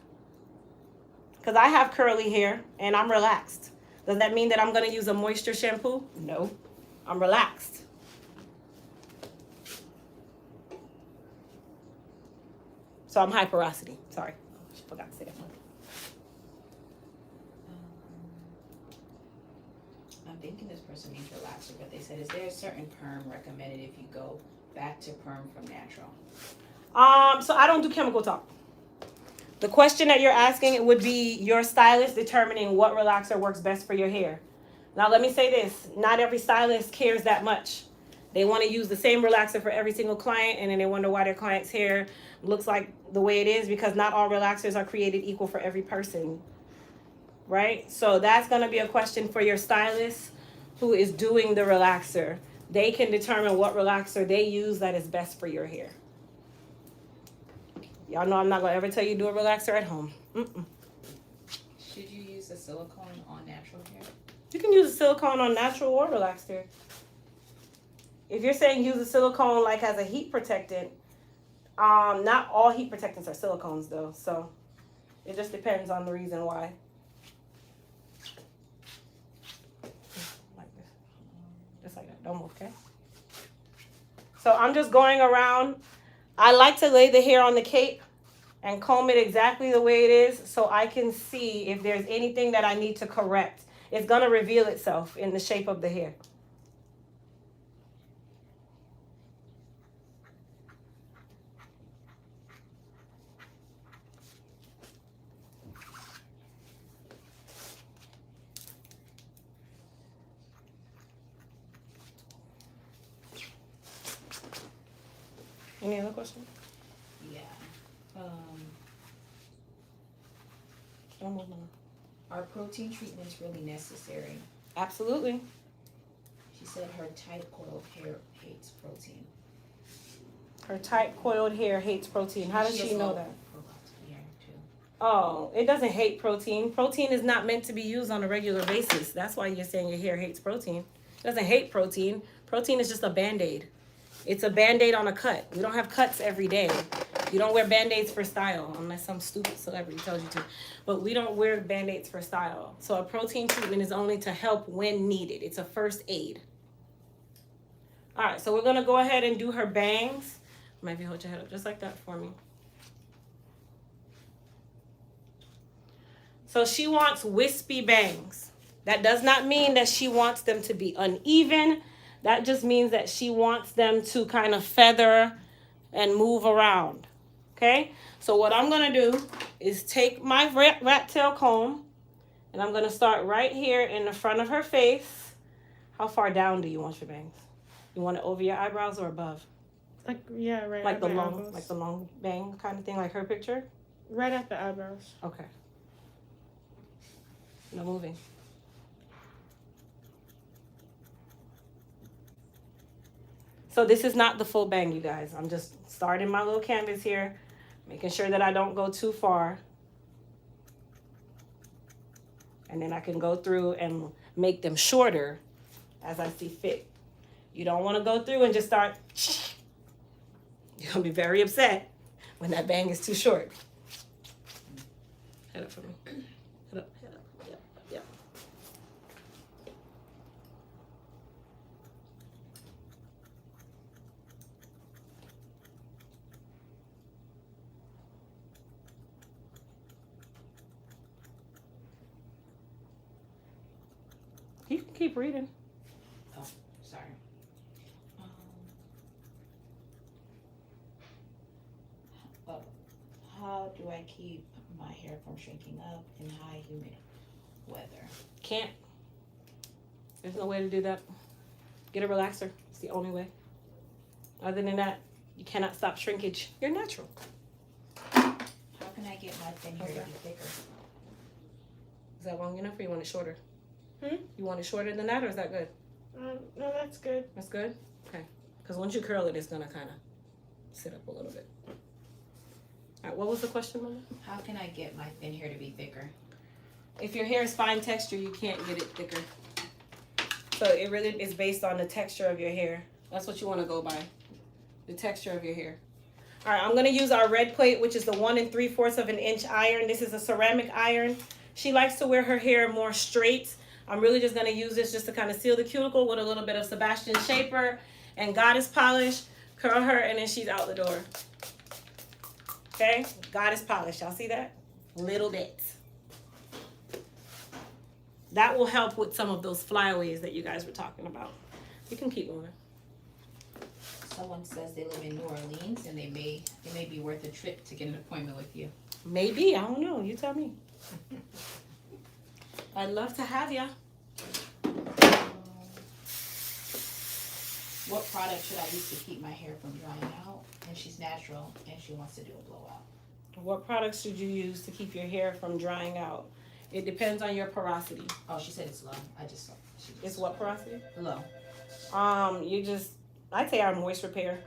Because I have curly hair and I'm relaxed. Does that mean that I'm going to use a moisture shampoo? No. I'm relaxed. So I'm high porosity. Sorry. I forgot to say that one. I'm thinking this person means relaxer, but they said, is there a certain perm recommended if you go back to perm from natural? So I don't do chemical talk. The question that you're asking, it would be your stylist determining what relaxer works best for your hair. Now let me say this, not every stylist cares that much. They want to use the same relaxer for every single client, and then they wonder why their client's hair looks like the way it is, because not all relaxers are created equal for every person, right? So that's going to be a question for your stylist who is doing the relaxer. They can determine what relaxer they use that is best for your hair. Y'all know I'm not going to ever tell you to do a relaxer at home. Should you use a silicone on natural hair? You can use a silicone on natural or relaxed hair. If you're saying use a silicone like as a heat protectant, not all heat protectants are silicones though, so it just depends on the reason why. Like this. Just like that. Don't move, okay? So I'm just going around. I like to lay the hair on the cape and comb it exactly the way it is so I can see if there's anything that I need to correct. It's going to reveal itself in the shape of the hair. Any other questions? Yeah. Don't move, Mama. Are protein treatments really necessary? Absolutely. She said her tight coiled hair hates protein. Her tight coiled hair hates protein. How does she know that? Hair too. Oh, it doesn't hate protein. Protein is not meant to be used on a regular basis. That's why you're saying your hair hates protein. It doesn't hate protein. Protein is just a Band-Aid. It's a Band-Aid on a cut. We don't have cuts every day. You don't wear Band-Aids for style unless some stupid celebrity tells you to. But we don't wear Band-Aids for style. So a protein treatment is only to help when needed. It's a first aid. All right, so we're going to go ahead and do her bangs. Maybe hold your head up just like that for me. So she wants wispy bangs. That does not mean that she wants them to be uneven. That just means that she wants them to kind of feather and move around. Okay? So what I'm going to do is take my rat tail comb and I'm going to start right here in the front of her face. How far down do you want your bangs? You want it over your eyebrows or above? Like, yeah, right. Like the long bang kind of thing, like her picture? Right at the eyebrows. Okay. No moving. So this is not the full bang, you guys. I'm just starting my little canvas here, making sure that I don't go too far. And then I can go through and make them shorter as I see fit. You don't want to go through and just start. You're going to be very upset when that bang is too short. Head up for me. Head up, head up. Yep, yep. You can keep reading. Oh, sorry. How do I keep my hair from shrinking up in high humid weather? Can't. There's no way to do that. Get a relaxer. It's the only way. Other than that, you cannot stop shrinkage. You're natural. How can I get my thin hair to be thicker? Is that long enough or you want it shorter? Hmm? You want it shorter than that or is that good? No, that's good. That's good? Okay. Because once you curl it, it's going to kind of sit up a little bit. All right, what was the question, Mama? How can I get my thin hair to be thicker? If your hair is fine texture, you can't get it thicker. So it really is based on the texture of your hair. That's what you want to go by. The texture of your hair. All right, I'm going to use our red plate, which is the 1 3/4 of an inch iron. This is a ceramic iron. She likes to wear her hair more straight. I'm really just going to use this just to kind of seal the cuticle with a little bit of Sebastian Shaper and Goddess polish. Curl her, and then she's out the door. Okay? Goddess polish. Y'all see that? Little bit. That will help with some of those flyaways that you guys were talking about. You can keep moving. Someone says they live in New Orleans and it may be worth a trip to get an appointment with you. Maybe. I don't know. You tell me. I'd love to have ya. What product should I use to keep my hair from drying out? And she's natural and she wants to do a blowout. What products should you use to keep your hair from drying out? It depends on your porosity. Oh, she said it's low. It's what porosity? Low. I'd say our moist repair.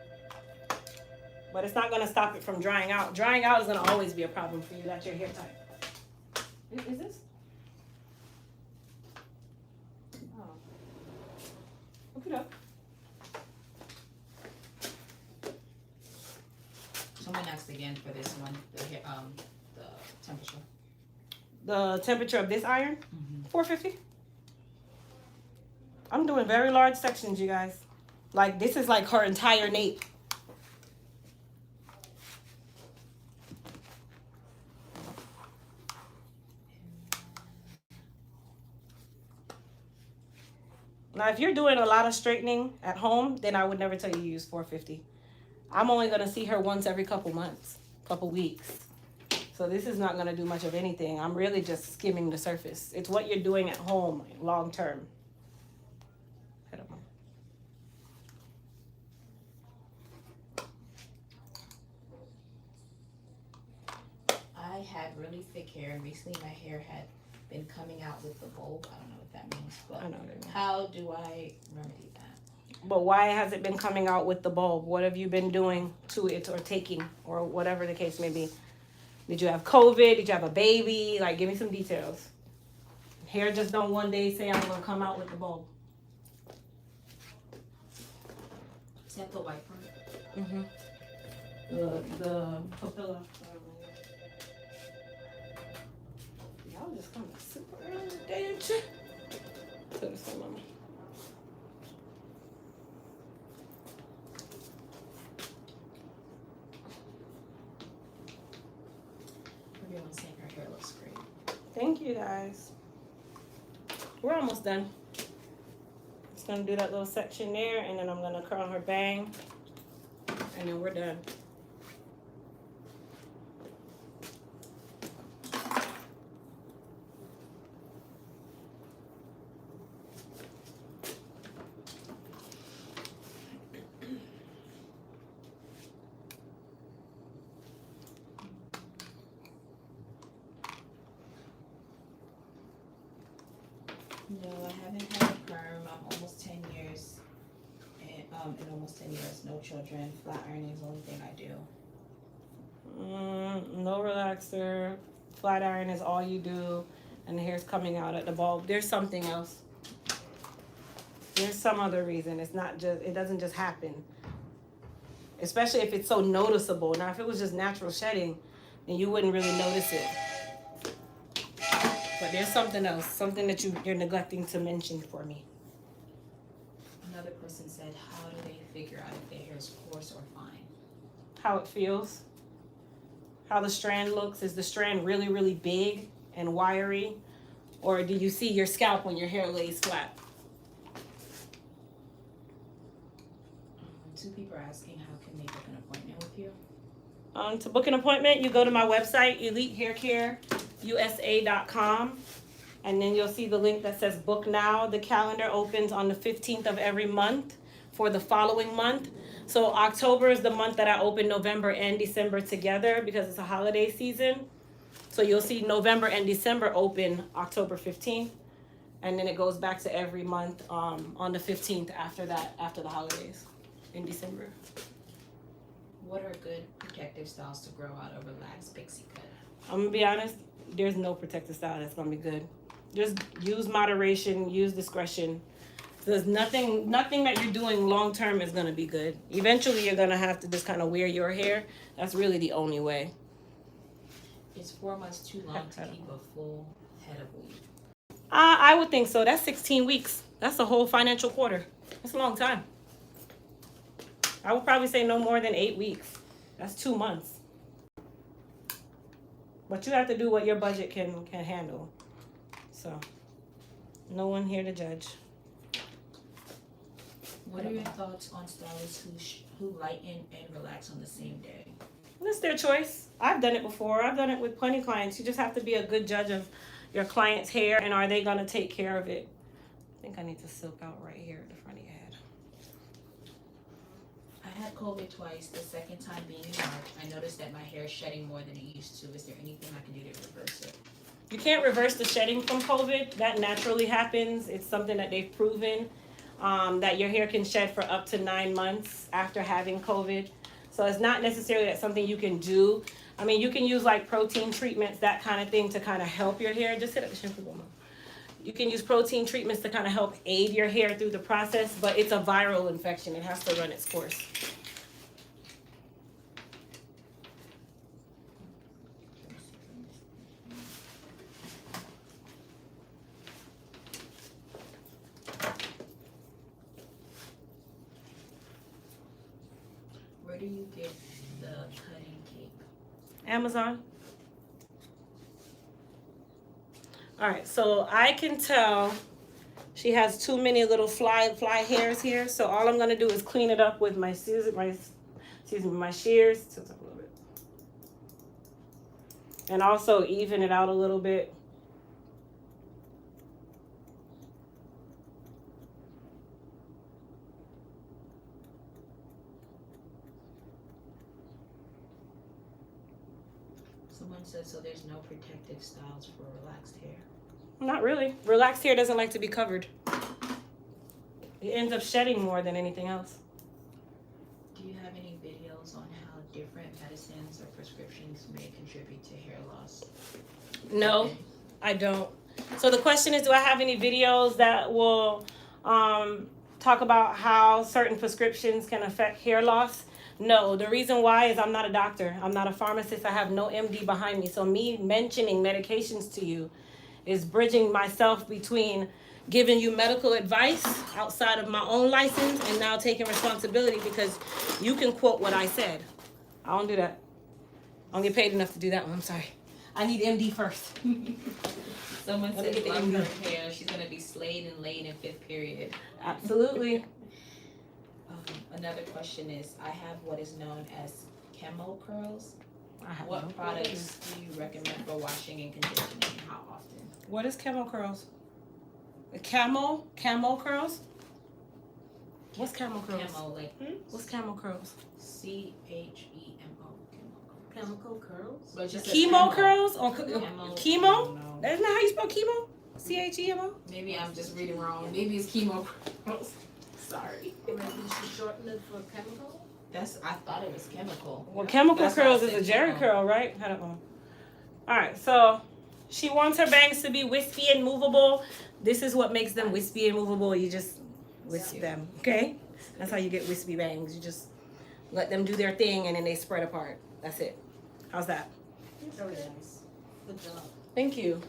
But it's not going to stop it from drying out. Drying out is going to always be a problem for you. That's your hair type. Is this? Oh. Look it up. Someone asked again for this one, the temperature. The temperature of this iron? Mm-hmm. 450. I'm doing very large sections, you guys. Like, this is like her entire nape. Now, if you're doing a lot of straightening at home, then I would never tell you to use 450. I'm only going to see her once every couple months, couple weeks. So this is not going to do much of anything. I'm really just skimming the surface. It's what you're doing at home long term. I had really thick hair, and recently my hair had been coming out with the bulb. I don't know what that means, but I know what it means. how do I remedy that? But why has it been coming out with the bulb? What have you been doing to it, or taking, or whatever the case may be? Did you have COVID? Did you have a baby? Like, give me some details. Hair just don't one day say I'm going to come out with the bulb. Is that the white part? Mm-hmm. The papilla. Y'all just coming super early today, ain't you? To the salon. Everyone's saying her hair looks great. Thank you, guys. We're almost done. Just gonna do that little section there, and then I'm gonna curl her bang, and then we're done. No, I haven't had a perm. I'm almost 10 years. And in almost 10 years, no children. Flat ironing is the only thing I do. No relaxer. Flat iron is all you do, and the hair's coming out at the bulb. There's something else. There's some other reason. It's not just, it doesn't just happen. Especially if it's so noticeable. Now, if it was just natural shedding, then you wouldn't really notice it. But there's something else, something that you're neglecting to mention for me. Another person said, how do they figure out if their hair is coarse or fine? How it feels. How the strand looks. Is the strand really, really big and wiry? Or do you see your scalp when your hair lays flat? Two people are asking, how can they book an appointment with you? To book an appointment, you go to my website, elitehaircareusa.com, and then you'll see the link that says book now. The calendar opens on the 15th of every month for the following month. So October is the month that I open November and December together because it's a holiday season. So you'll see November and December open October 15th, and then it goes back to every month on the 15th after that, after the holidays in December. What are good protective styles to grow out of relaxed pixie cut? I'm gonna be honest, there's no protective style that's gonna be good. Just use moderation, use discretion. There's nothing that you're doing long term is gonna be good. Eventually you're gonna have to just kind of wear your hair. That's really the only way. Is 4 months too long to keep a full head of weave? I would think so. That's 16 weeks. That's a whole financial quarter. That's a long time. I would probably say no more than 8 weeks. That's 2 months. But you have to do what your budget can handle. So, no one here to judge. What are your thoughts on stylists who lighten and relax on the same day? That's their choice. I've done it before. I've done it with plenty of clients. You just have to be a good judge of your client's hair and are they going to take care of it. I think I need to silk out right here at the front of your head. I had COVID twice, the second time being in March. I noticed that my hair is shedding more than it used to. Is there anything I can do to reverse it? You can't reverse the shedding from COVID. That naturally happens. It's something that they've proven that your hair can shed for up to 9 months after having COVID. So it's not necessarily that something you can do. I mean, you can use like protein treatments, that kind of thing to kind of help your hair. Just hit up the shampoo, woman. You can use protein treatments to kind of help aid your hair through the process, but it's a viral infection. It has to run its course. do you get the cutting cape? Amazon. All right, so I can tell she has too many little fly hairs here. So all I'm gonna do is clean it up with my scissors, my shears. Tilt up a little bit. And also even it out a little bit. Someone said so there's no protective styles for relaxed hair. Not really. Relaxed hair doesn't like to be covered. It ends up shedding more than anything else. Do you have any videos on how different medicines or prescriptions may contribute to hair loss? No, I don't. So the question is, do I have any videos that will talk about how certain prescriptions can affect hair loss? No, the reason why is I'm not a doctor. I'm not a pharmacist. I have no MD behind me. So me mentioning medications to you is bridging myself between giving you medical advice outside of my own license and now taking responsibility because you can quote what I said. I don't do that. I don't get paid enough to do that one. I'm sorry. I need MD first. Someone Let me said get the love MD. her hair. She's gonna be slayed and laid in 5th period. Absolutely. Another question is, I have what is known as camo curls. I have What no products do you recommend for washing and conditioning? How often? What is camo curls? Camo curls? What's camo curls? Camo, like What's camo curls? CHEMO. Chemical curls? But she said Chemo camo. curls or Camo? chemo? No. That's not how you spell chemo. CHEMO. Maybe I'm just reading wrong. Maybe it's chemo curls. Sorry. Or maybe she shortened it for chemical? I thought it was chemical. Well, chemical That's why I curls is said a Jerry chemo. curl, right? I don't know. All right, so she wants her bangs to be wispy and movable. This is what makes them wispy and movable. You just wisp them, okay? That's how you get wispy bangs. You just let them do their thing and then they spread apart. That's it. How's that? Very nice. Good job. Thank you.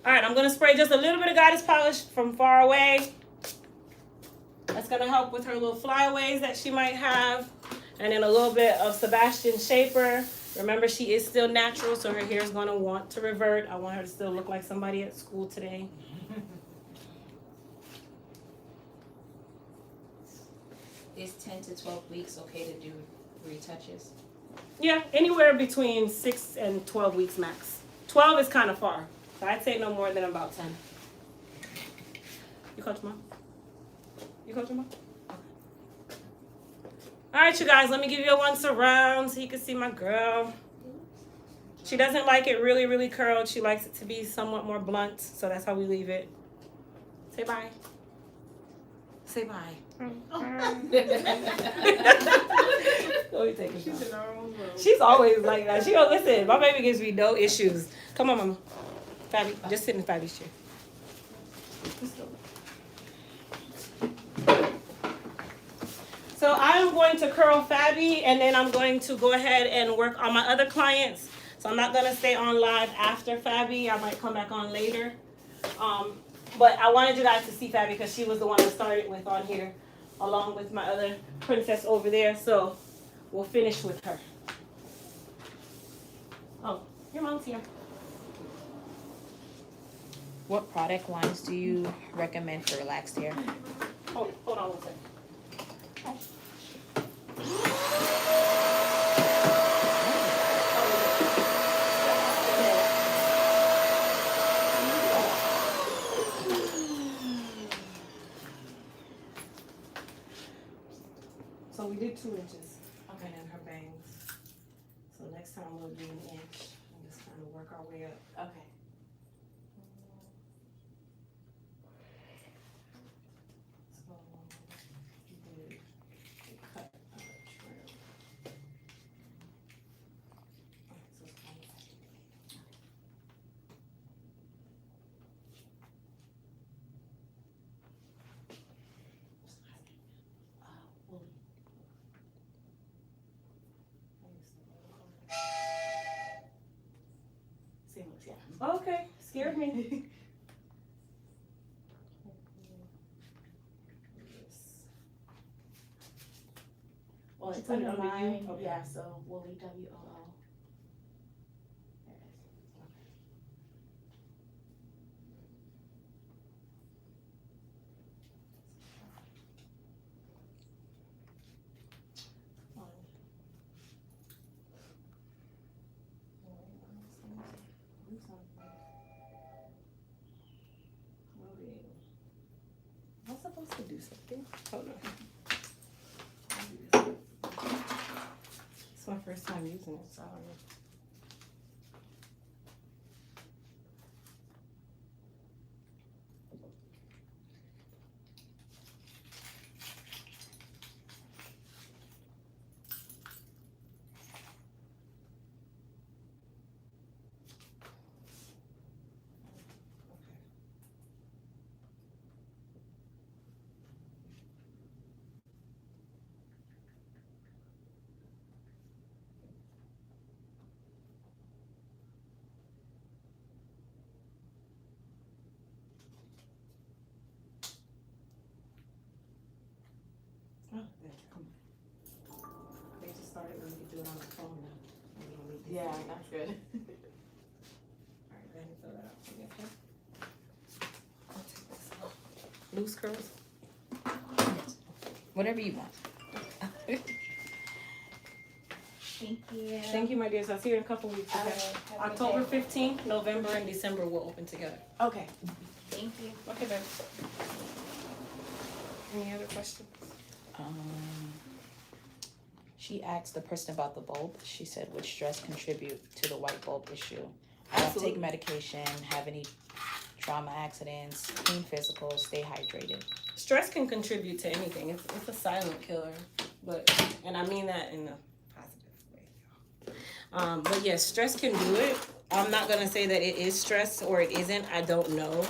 All right, I'm gonna spray just a little bit of goddess polish from far away. That's gonna help with her little flyaways that she might have. And then a little bit of Sebastian Shaper. Remember, she is still natural, so her hair is gonna want to revert. I want her to still look like somebody at school today. Is 10 to 12 weeks okay to do retouches? Yeah, anywhere between 6 and 12 weeks max. 12 is kind of far. So I'd say no more than about 10. You coach mom? You coach mom? All right, you guys, let me give you a once around so you can see my girl. She doesn't like it really, really curled. She likes it to be somewhat more blunt, so that's how we leave it. Say bye. Say bye. Oh, you take a She's shot. in her own room. She's always like that. She don't listen. My baby gives me no issues. Come on, mama. Fabi, just sit in Fabi's chair. So I'm going to curl Fabi, and then I'm going to go ahead and work on my other clients. So I'm not gonna stay on live after Fabi. I might come back on later. But I wanted you guys to see Fabi because she was the one I started with on here, along with my other princess over there. So we'll finish with her. Oh, your mom's here. What product lines do you recommend for relaxed hair? Hold on one second. So we did 2 inches. Okay, and her bangs. So next time we'll do an inch and just kind of work our way up. Okay. So you did a cut of a trim. Alright, so it's kind of woolly. Seamless, yeah. Okay, scared me. Oh, it's Put it under under you? mine. Okay. Yeah, so Willie WOO. There it is. I'm supposed to do something. Hold on. It's my first time using it, so I don't know. Oh, there, come on. They just started when you do it on the phone now. We don't need this. Yeah, that's good. All right, go ahead and fill that out for me, okay? I'll take this off. Loose curls? Yes. Whatever you want. Thank you. Thank you, my dears. I'll see you in a couple weeks, okay? Have a good October day. 15th, November, and December will open together. Okay. Thank you. Okay, babe. Any other questions? She asked the person about the bulb. She said, would stress contribute to the white bulb issue? I don't take medication, have any trauma accidents, clean physical, stay hydrated. Stress can contribute to anything. It's a silent killer, and I mean that in a positive way. But yes, stress can do it. I'm not gonna say that it is stress or it isn't. I don't know,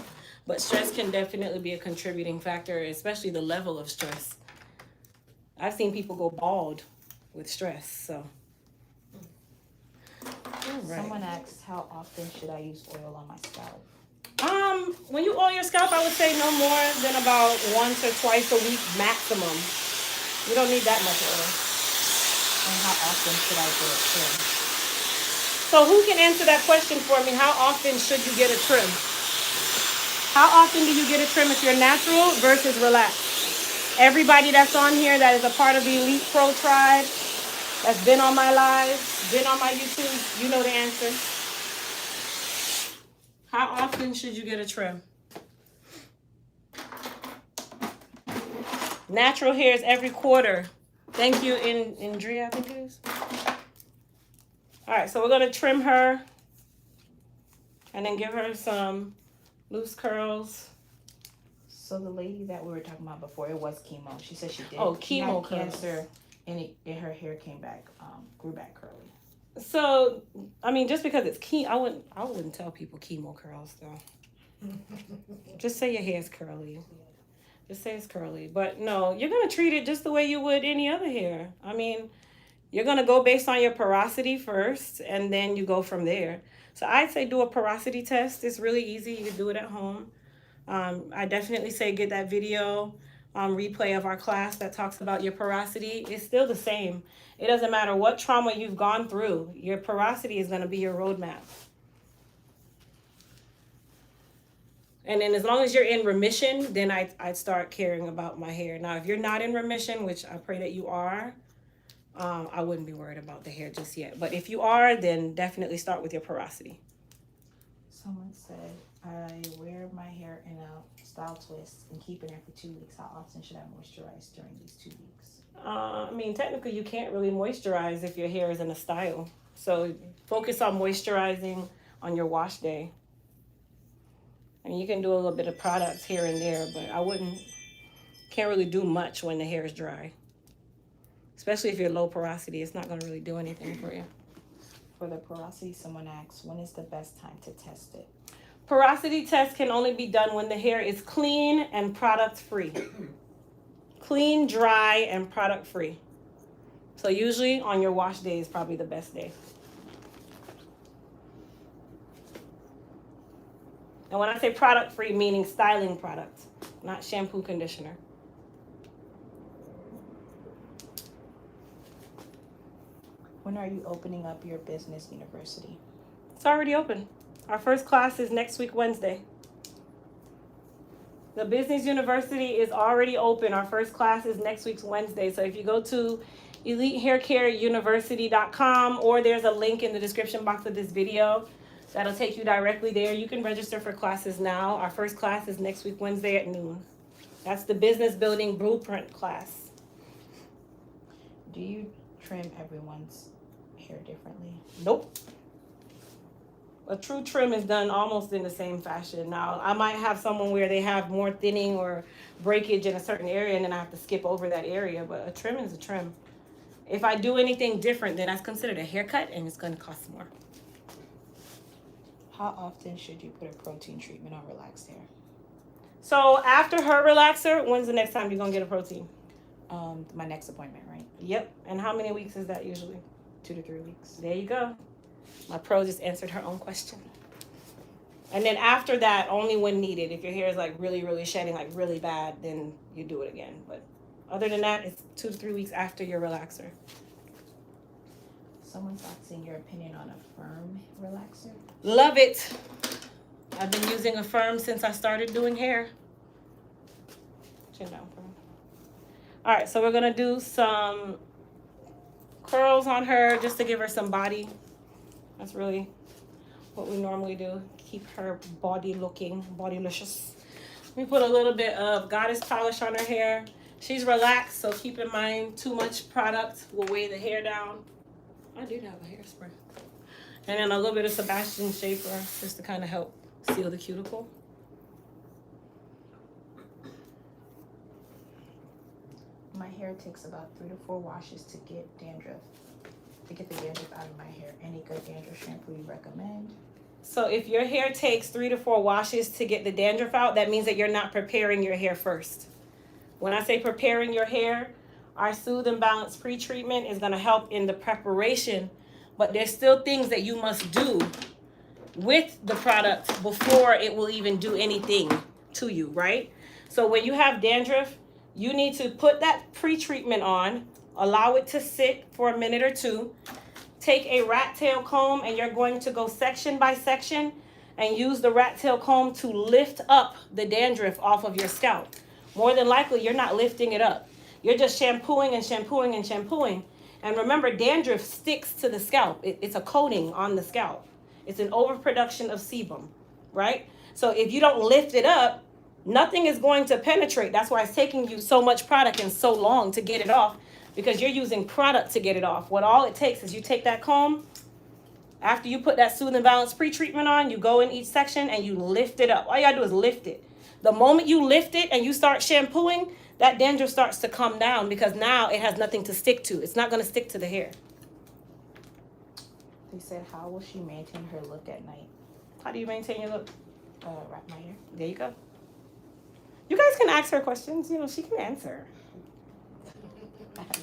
but stress can definitely be a contributing factor, especially the level of stress. I've seen people go bald with stress. So, all right. Someone asked, how often should I use oil on my scalp? When you oil your scalp, I would say no more than about once or twice a week maximum. You don't need that much oil. And how often should I get it trimmed? So who can answer that question for me? How often should you get a trim? How often do you get a trim if you're natural versus relaxed? Everybody that's on here that is a part of the Elite Pro tribe, that's been on my lives, been on my YouTube, you know the answer. How often should you get a trim? Natural hairs every quarter. Thank you, Indria, I think it is. All right, so we're going to trim her and then give her some loose curls. So the lady that we were talking about before, it was chemo. She said she did. Chemo had cancer, and her hair came back, grew back curly. So, I mean, just because it's chemo, I wouldn't tell people chemo curls though. Just say your hair's curly. Just say it's curly. But no, you're gonna treat it just the way you would any other hair. I mean, you're gonna go based on your porosity first, and then you go from there. So I'd say do a porosity test. It's really easy. You can do it at home. I definitely say get that video replay of our class that talks about your porosity. It's still the same. It doesn't matter what trauma you've gone through. Your porosity is going to be your roadmap. And then as long as you're in remission, then I'd start caring about my hair. Now, if you're not in remission, which I pray that you are, I wouldn't be worried about the hair just yet. But if you are, then definitely start with your porosity. Someone said, I wear my hair in a style twist and keep it in for 2 weeks. How often should I moisturize during these 2 weeks? I mean, technically, you can't really moisturize if your hair is in a style. So focus on moisturizing on your wash day. I mean, you can do a little bit of products here and there, but can't really do much when the hair is dry. Especially if you're low porosity, it's not going to really do anything for you. For the porosity, someone asks, when is the best time to test it? Porosity test can only be done when the hair is clean and product free. Clean, dry, and product free. So usually on your wash day is probably the best day. And when I say product free, meaning styling product, not shampoo, conditioner. When are you opening up your business university? It's already open. Our first class is next week, Wednesday. The business university is already open. Our first class is next week's Wednesday. So if you go to elitehaircareuniversity.com, or there's a link in the description box of this video that'll take you directly there. You can register for classes now. Our first class is next week, Wednesday at noon. That's the business building blueprint class. Do you trim everyone's hair differently? Nope. A true trim is done almost in the same fashion. Now, I might have someone where they have more thinning or breakage in a certain area, and then I have to skip over that area, but a trim is a trim. If I do anything different, then that's considered a haircut, and it's going to cost more. How often should you put a protein treatment on relaxed hair? So after her relaxer, when's the next time you're going to get a protein? My next appointment, right? Yep. And how many weeks is that usually? 2 to 3 weeks. There you go. My pro just answered her own question. And then after that, only when needed. If your hair is like really, really shedding, like really bad, then you do it again. But other than that, it's 2 to 3 weeks after your relaxer. Someone's asking your opinion on a firm relaxer. Love it. I've been using a firm since I started doing hair. Chin down, firm. All right, so we're going to do some curls on her just to give her some body. That's really what we normally do. Keep her body looking, bodylicious. We put a little bit of goddess polish on her hair. She's relaxed, so keep in mind too much product will weigh the hair down. I did have a hairspray. And then a little bit of Sebastian Shaper just to kind of help seal the cuticle. My hair takes about 3 to 4 washes to get dandruff. To get the dandruff out of my hair. Any good dandruff shampoo you recommend? So if your hair takes 3 to 4 washes to get the dandruff out, that means that you're not preparing your hair first. When I say preparing your hair, our Soothe and Balance pre-treatment is going to help in the preparation, but there's still things that you must do with the product before it will even do anything to you, right? So when you have dandruff, you need to put that pre-treatment on, allow it to sit for a minute or two, take a rat tail comb, and you're going to go section by section and use the rat tail comb to lift up the dandruff off of your scalp. More than likely, you're not lifting it up. You're just shampooing and shampooing and shampooing. And remember, dandruff sticks to the scalp. It's a coating on the scalp. It's an overproduction of sebum, right? So if you don't lift it up, nothing is going to penetrate. That's why it's taking you so much product and so long to get it off, because you're using product to get it off. What all it takes is you take that comb, after you put that Soothe and Balance pre-treatment on, you go in each section and you lift it up. All you gotta do is lift it. The moment you lift it and you start shampooing, that dandruff starts to come down because now it has nothing to stick to. It's not gonna stick to the hair. They said, how will she maintain her look at night? How do you maintain your look? Wrap my hair. There you go. You guys can ask her questions. You know, she can answer.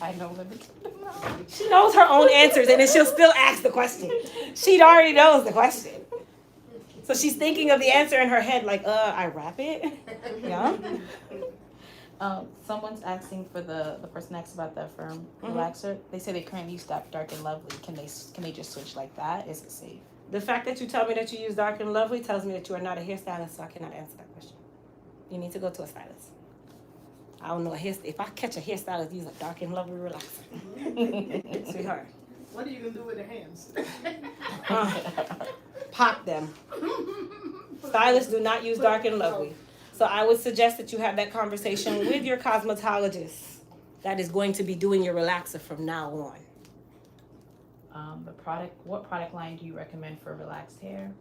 I know limited amount. She knows her own answers, and then she'll still ask the question. She already knows the question. So she's thinking of the answer in her head, like, I wrap it? Yeah. Someone's asking for the person asked about the firm relaxer. They say they currently use Dark and Lovely. Can they just switch like that? Is it safe? The fact that you tell me that you use Dark and Lovely tells me that you are not a hairstylist, so I cannot answer that question. You need to go to a stylist. I don't know if I catch a hairstylist use a Dark and Lovely relaxer. Sweetheart. What are you gonna do with the hands? Pop them. Stylists do not use Dark and Lovely. So I would suggest that you have that conversation with your cosmetologist that is going to be doing your relaxer from now on. What product line do you recommend for relaxed hair?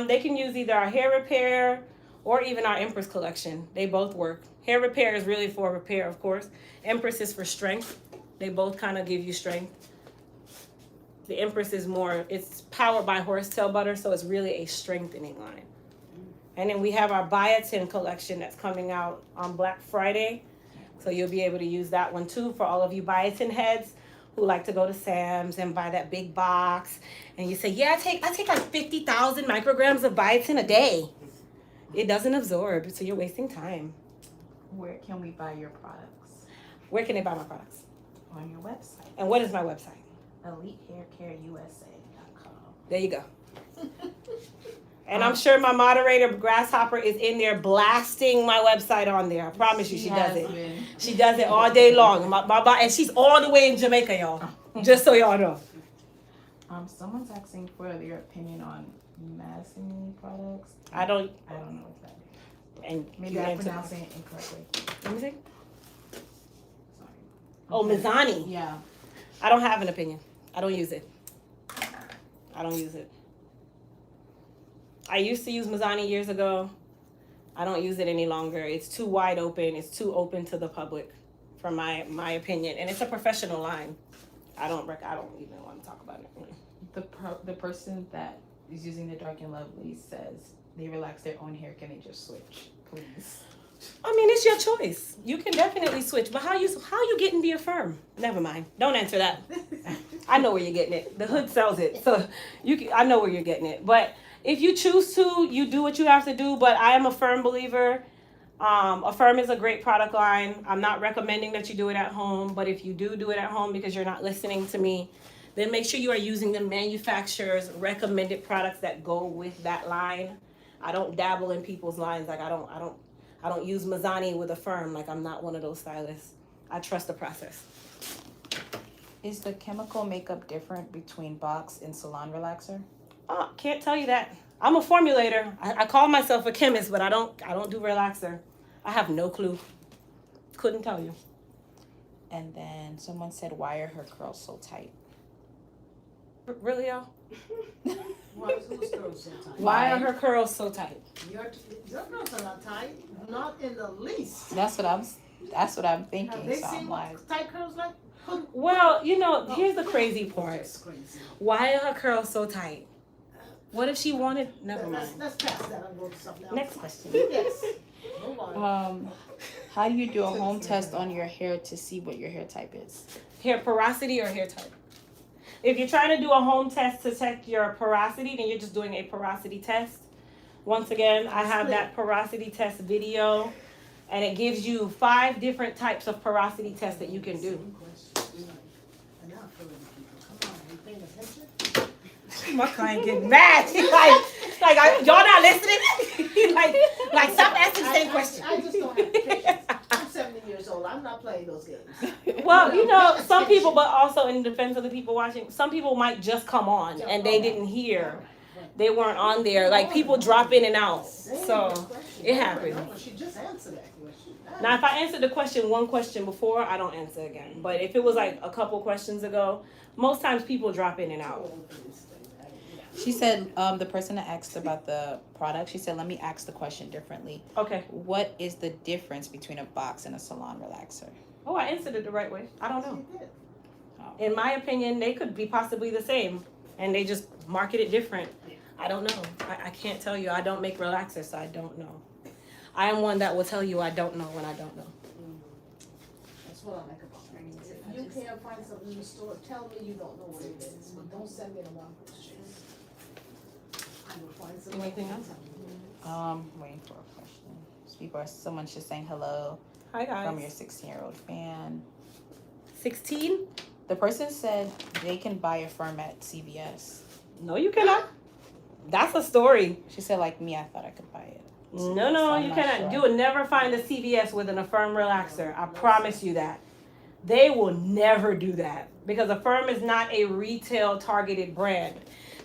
They can use either our hair repair or even our Empress collection. They both work. Hair repair is really for repair, of course. Empress is for strength. They both kind of give you strength. The Empress is more, it's powered by horsetail butter, so it's really a strengthening line. And then we have our Biotin collection that's coming out on Black Friday. So you'll be able to use that one too for all of you Biotin heads who like to go to Sam's and buy that big box. And you say, yeah, I take like 50,000 micrograms of Biotin a day. It doesn't absorb, so you're wasting time. Where can we buy your products? Where can they buy my products? On your website. And what is my website? EliteHairCareUSA.com. There you go. And I'm sure my moderator, Grasshopper, is in there blasting my website on there. I promise you, she does it. She does it all day long. And she's all the way in Jamaica, y'all. Just so y'all know. Someone's asking for your opinion on Massimo products. I don't know what that is. And Maybe I'm pronouncing it incorrectly. Let me see. Sorry. Oh, Mizani. Yeah. I don't have an opinion. I don't use it. I don't use it. I used to use Mizani years ago. I don't use it any longer. It's too wide open. It's too open to the public, from my opinion. And it's a professional line. I don't even want to talk about it. The person that is using the Dark and Lovely says they relax their own hair. Can they just switch, please? I mean, it's your choice. You can definitely switch, but how you getting the Affirm? Never mind. Don't answer that. I know where you're getting it. The hood sells it, so I know where you're getting it. But if you choose to, you do what you have to do. But I am a firm believer. Affirm is a great product line. I'm not recommending that you do it at home, but if you do it at home because you're not listening to me, then make sure you are using the manufacturer's recommended products that go with that line. I don't dabble in people's lines. Like I don't use Mizani with Affirm. Like I'm not one of those stylists. I trust the process. Is the chemical makeup different between box and salon relaxer? Can't tell you that. I'm a formulator. I call myself a chemist, but I don't do relaxer. I have no clue. Couldn't tell you. And then someone said, why are her curls so tight? Really, y'all? Whose curls so tight? Why are her curls so tight? Your curls are not tight. Not in the least. That's what I'm thinking. Have they So seen I'm what like, tight curls like? Well, here's the crazy part. That's crazy. Why are her curls so tight? What if she wanted? Never mind. Let's pass that and go to something else. Next question. Yes. Move on. how do you do a home test on your hair to see what your hair type is? Hair porosity or hair type? If you're trying to do a home test to check your porosity, then you're just doing a porosity test. Once again, I have that porosity test video, and it gives you 5 different types of porosity tests that you can do. My client getting mad. He's like, y'all not listening? He's like, stop asking the same question. I just don't have patience. I'm 70 years old. I'm not playing those games. Well, some people, but also in defense of the people watching, some people might just come on and they didn't hear. They weren't on there. Like, people drop in and out. So, it happens. She just answered that question. Now, if I answered the question one question before, I don't answer again. But if it was like a couple questions ago, most times people drop in and out. She said, the person that asked about the product, she said, let me ask the question differently. Okay. What is the difference between a box and a salon relaxer? Oh, I answered it the right way. I don't know. Oh. In my opinion, they could be possibly the same, and they just market it different. I don't know. I can't tell you. I don't make relaxers, so I don't know. I am one that will tell you I don't know when I don't know. That's what I like about it. If you can't find something in the store, tell me you don't know what it is, but don't send me the wrong question. I will find something. Anything else? Waiting for a question. Someone's just saying hello. Hi, guys. From your 16-year-old fan. 16? The person said they can buy Affirm at CVS. No, you cannot. That's a story. She said, like me, I thought I could buy it. No, you cannot. Sure. You will never find a CVS with an Affirm relaxer. I promise you that. They will never do that because Affirm is not a retail targeted brand.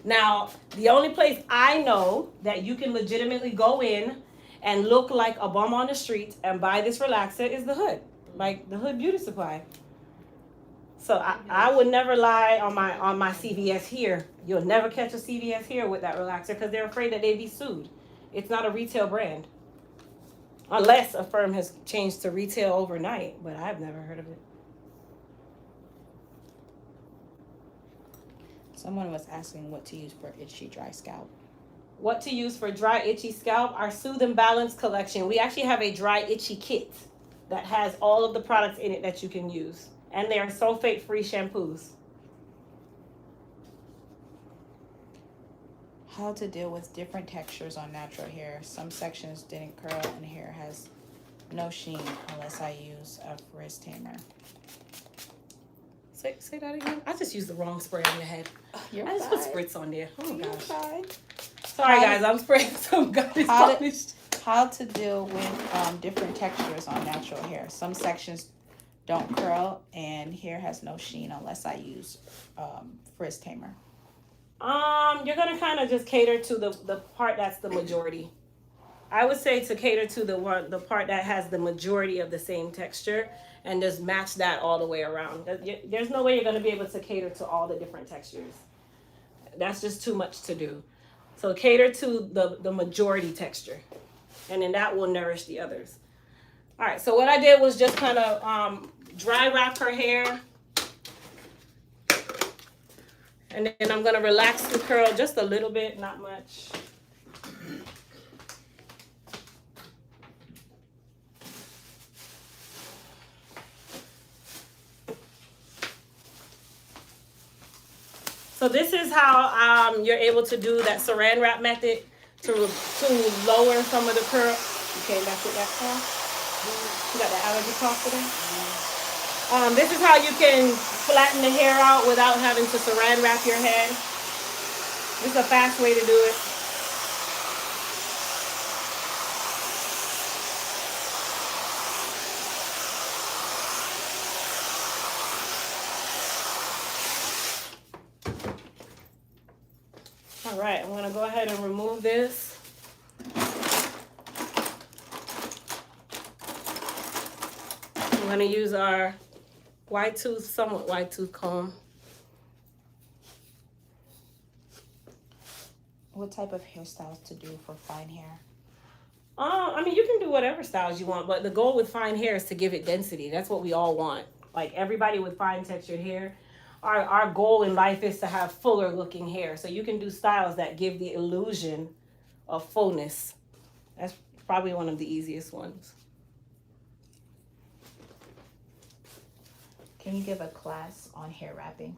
Now, the only place I know that you can legitimately go in and look like a bum on the street and buy this relaxer is the Hood, like the Hood Beauty Supply. So I would never lie on my CVS here. You'll never catch a CVS here with that relaxer because they're afraid that they'd be sued. It's not a retail brand. Unless Affirm has changed to retail overnight, but I've never heard of it. Someone was asking what to use for itchy, dry scalp. What to use for dry, itchy scalp? Our Soothe and Balance collection. We actually have a dry, itchy kit that has all of the products in it that you can use. And they are sulfate-free shampoos. How to deal with different textures on natural hair. Some sections didn't curl and hair has no sheen unless I use a frizz tamer. Say that again. I just used the wrong spray on your head. You're I just fine. put spritz on there. Oh my You're gosh. fine. Sorry guys, I'm spraying some garbage How polish. How to deal with different textures on natural hair. Some sections don't curl and hair has no sheen unless I use frizz tamer. You're gonna kind of just cater to the part that's the majority. I would say to cater to the part that has the majority of the same texture and just match that all the way around. There's no way you're gonna be able to cater to all the different textures. That's just too much to do. So cater to the majority texture, and then that will nourish the others. All right, so what I did was just kind of dry wrap her hair. And then I'm going to relax the curl just a little bit, not much. So this is how you're able to do that saran wrap method to lower some of the curl. You came back with that cough? You got the allergy cough today? This is how you can flatten the hair out without having to saran wrap your head. This is a fast way to do it. All right, I'm going to go ahead and remove this. I'm going to use our somewhat wide tooth comb. What type of hairstyles to do for fine hair? I mean, you can do whatever styles you want, but the goal with fine hair is to give it density. That's what we all want. Like everybody with fine textured hair, our goal in life is to have fuller looking hair. So you can do styles that give the illusion of fullness. That's probably one of the easiest ones. Can you give a class on hair wrapping?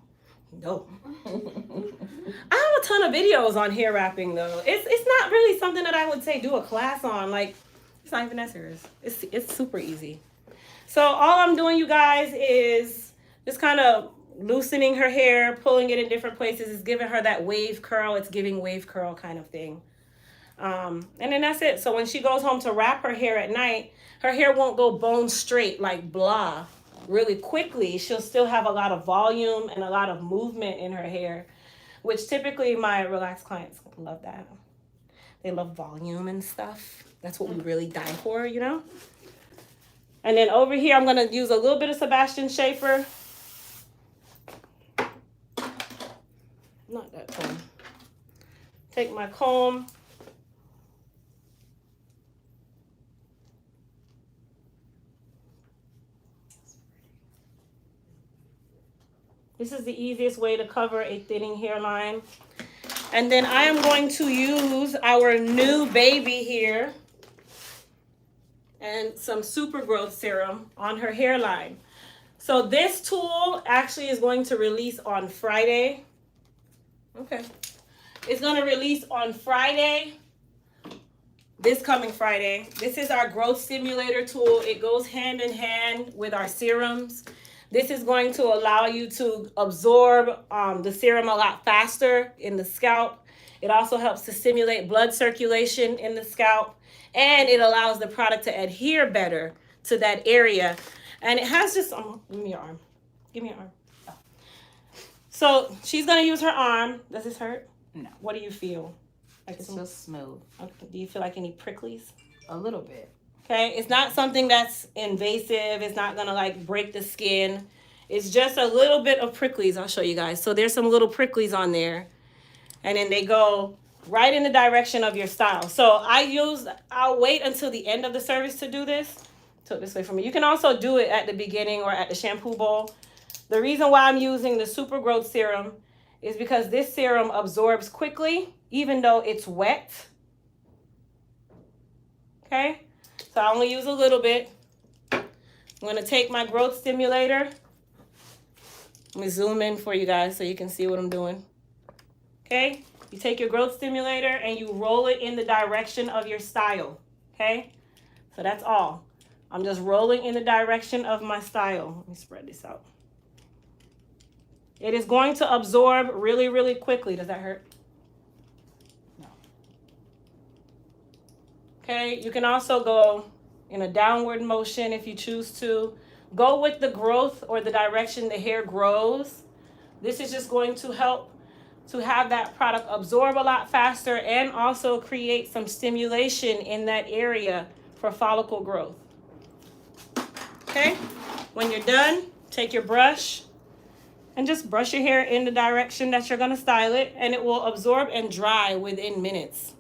No. I have a ton of videos on hair wrapping though. It's not really something that I would say do a class on. Like, it's not even that serious. It's super easy. So all I'm doing, you guys, is just kind of loosening her hair, pulling it in different places. It's giving her that wave curl. It's giving wave curl kind of thing. And then that's it. So when she goes home to wrap her hair at night, her hair won't go bone straight like blah. Really quickly, she'll still have a lot of volume and a lot of movement in her hair, which typically my relaxed clients love that. They love volume and stuff. That's what we really die for, you know? And then over here, I'm going to use a little bit of Sebastian Schaefer. Not that comb. Take my comb. This is the easiest way to cover a thinning hairline. And then I am going to use our new baby here and some super growth serum on her hairline. So this tool actually is going to release on Friday. Okay. It's going to release on Friday, this coming Friday. This is our growth stimulator tool. It goes hand in hand with our serums. This is going to allow you to absorb the serum a lot faster in the scalp. It also helps to stimulate blood circulation in the scalp. And it allows the product to adhere better to that area. And it has just, give me your arm. Give me your arm. Oh. So she's going to use her arm. Does this hurt? No. What do you feel? Like It's just smooth. Okay. Do you feel like any pricklies? A little bit. Okay, it's not something that's invasive. It's not gonna like break the skin. It's just a little bit of pricklies. I'll show you guys. So there's some little pricklies on there, and then they go right in the direction of your style. So I'll wait until the end of the service to do this. So this way for me. You can also do it at the beginning or at the shampoo bowl. The reason why I'm using the super growth serum is because this serum absorbs quickly, even though it's wet. Okay. So I only use a little bit. I'm going to take my growth stimulator. Let me zoom in for you guys so you can see what I'm doing. Okay? You take your growth stimulator and you roll it in the direction of your style. Okay? So that's all. I'm just rolling in the direction of my style. Let me spread this out. It is going to absorb really, really quickly. Does that hurt? No. Okay, you can also go in a downward motion if you choose to. Go with the growth or the direction the hair grows. This is just going to help to have that product absorb a lot faster and also create some stimulation in that area for follicle growth. Okay, when you're done, take your brush and just brush your hair in the direction that you're gonna style it, and it will absorb and dry within minutes.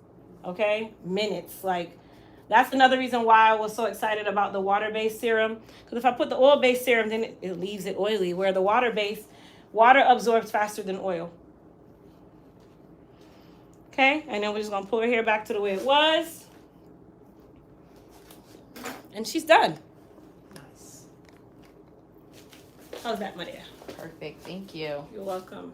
Okay, minutes. Like, that's another reason why I was so excited about the water-based serum, because if I put the oil-based serum, then it leaves it oily, where the water-based, water absorbs faster than oil. Okay, and then we're just gonna pull her hair back to the way it was, and she's done. Nice. How's that, my dear? Perfect. Thank you. You're welcome.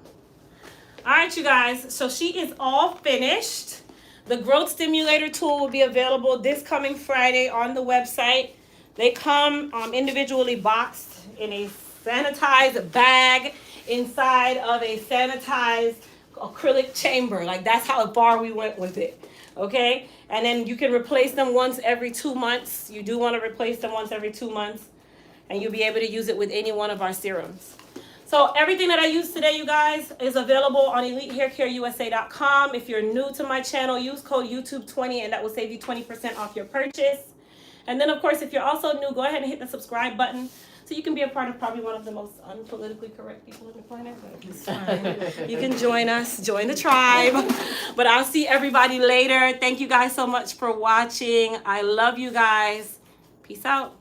All right, you guys. So she is all finished. The growth stimulator tool will be available this coming Friday on the website. They come individually boxed in a sanitized bag inside of a sanitized acrylic chamber. Like, that's how far we went with it. Okay? And then you can replace them once every 2 months. You do want to replace them once every 2 months. And you'll be able to use it with any one of our serums. So everything that I used today, you guys, is available on EliteHairCareUSA.com. If you're new to my channel, use code YouTube20 and that will save you 20% off your purchase. And then, of course, if you're also new, go ahead and hit the subscribe button so you can be a part of probably one of the most unpolitically correct people on the planet. But it's fine. You can join us, join the tribe. But I'll see everybody later. Thank you guys so much for watching. I love you guys. Peace out.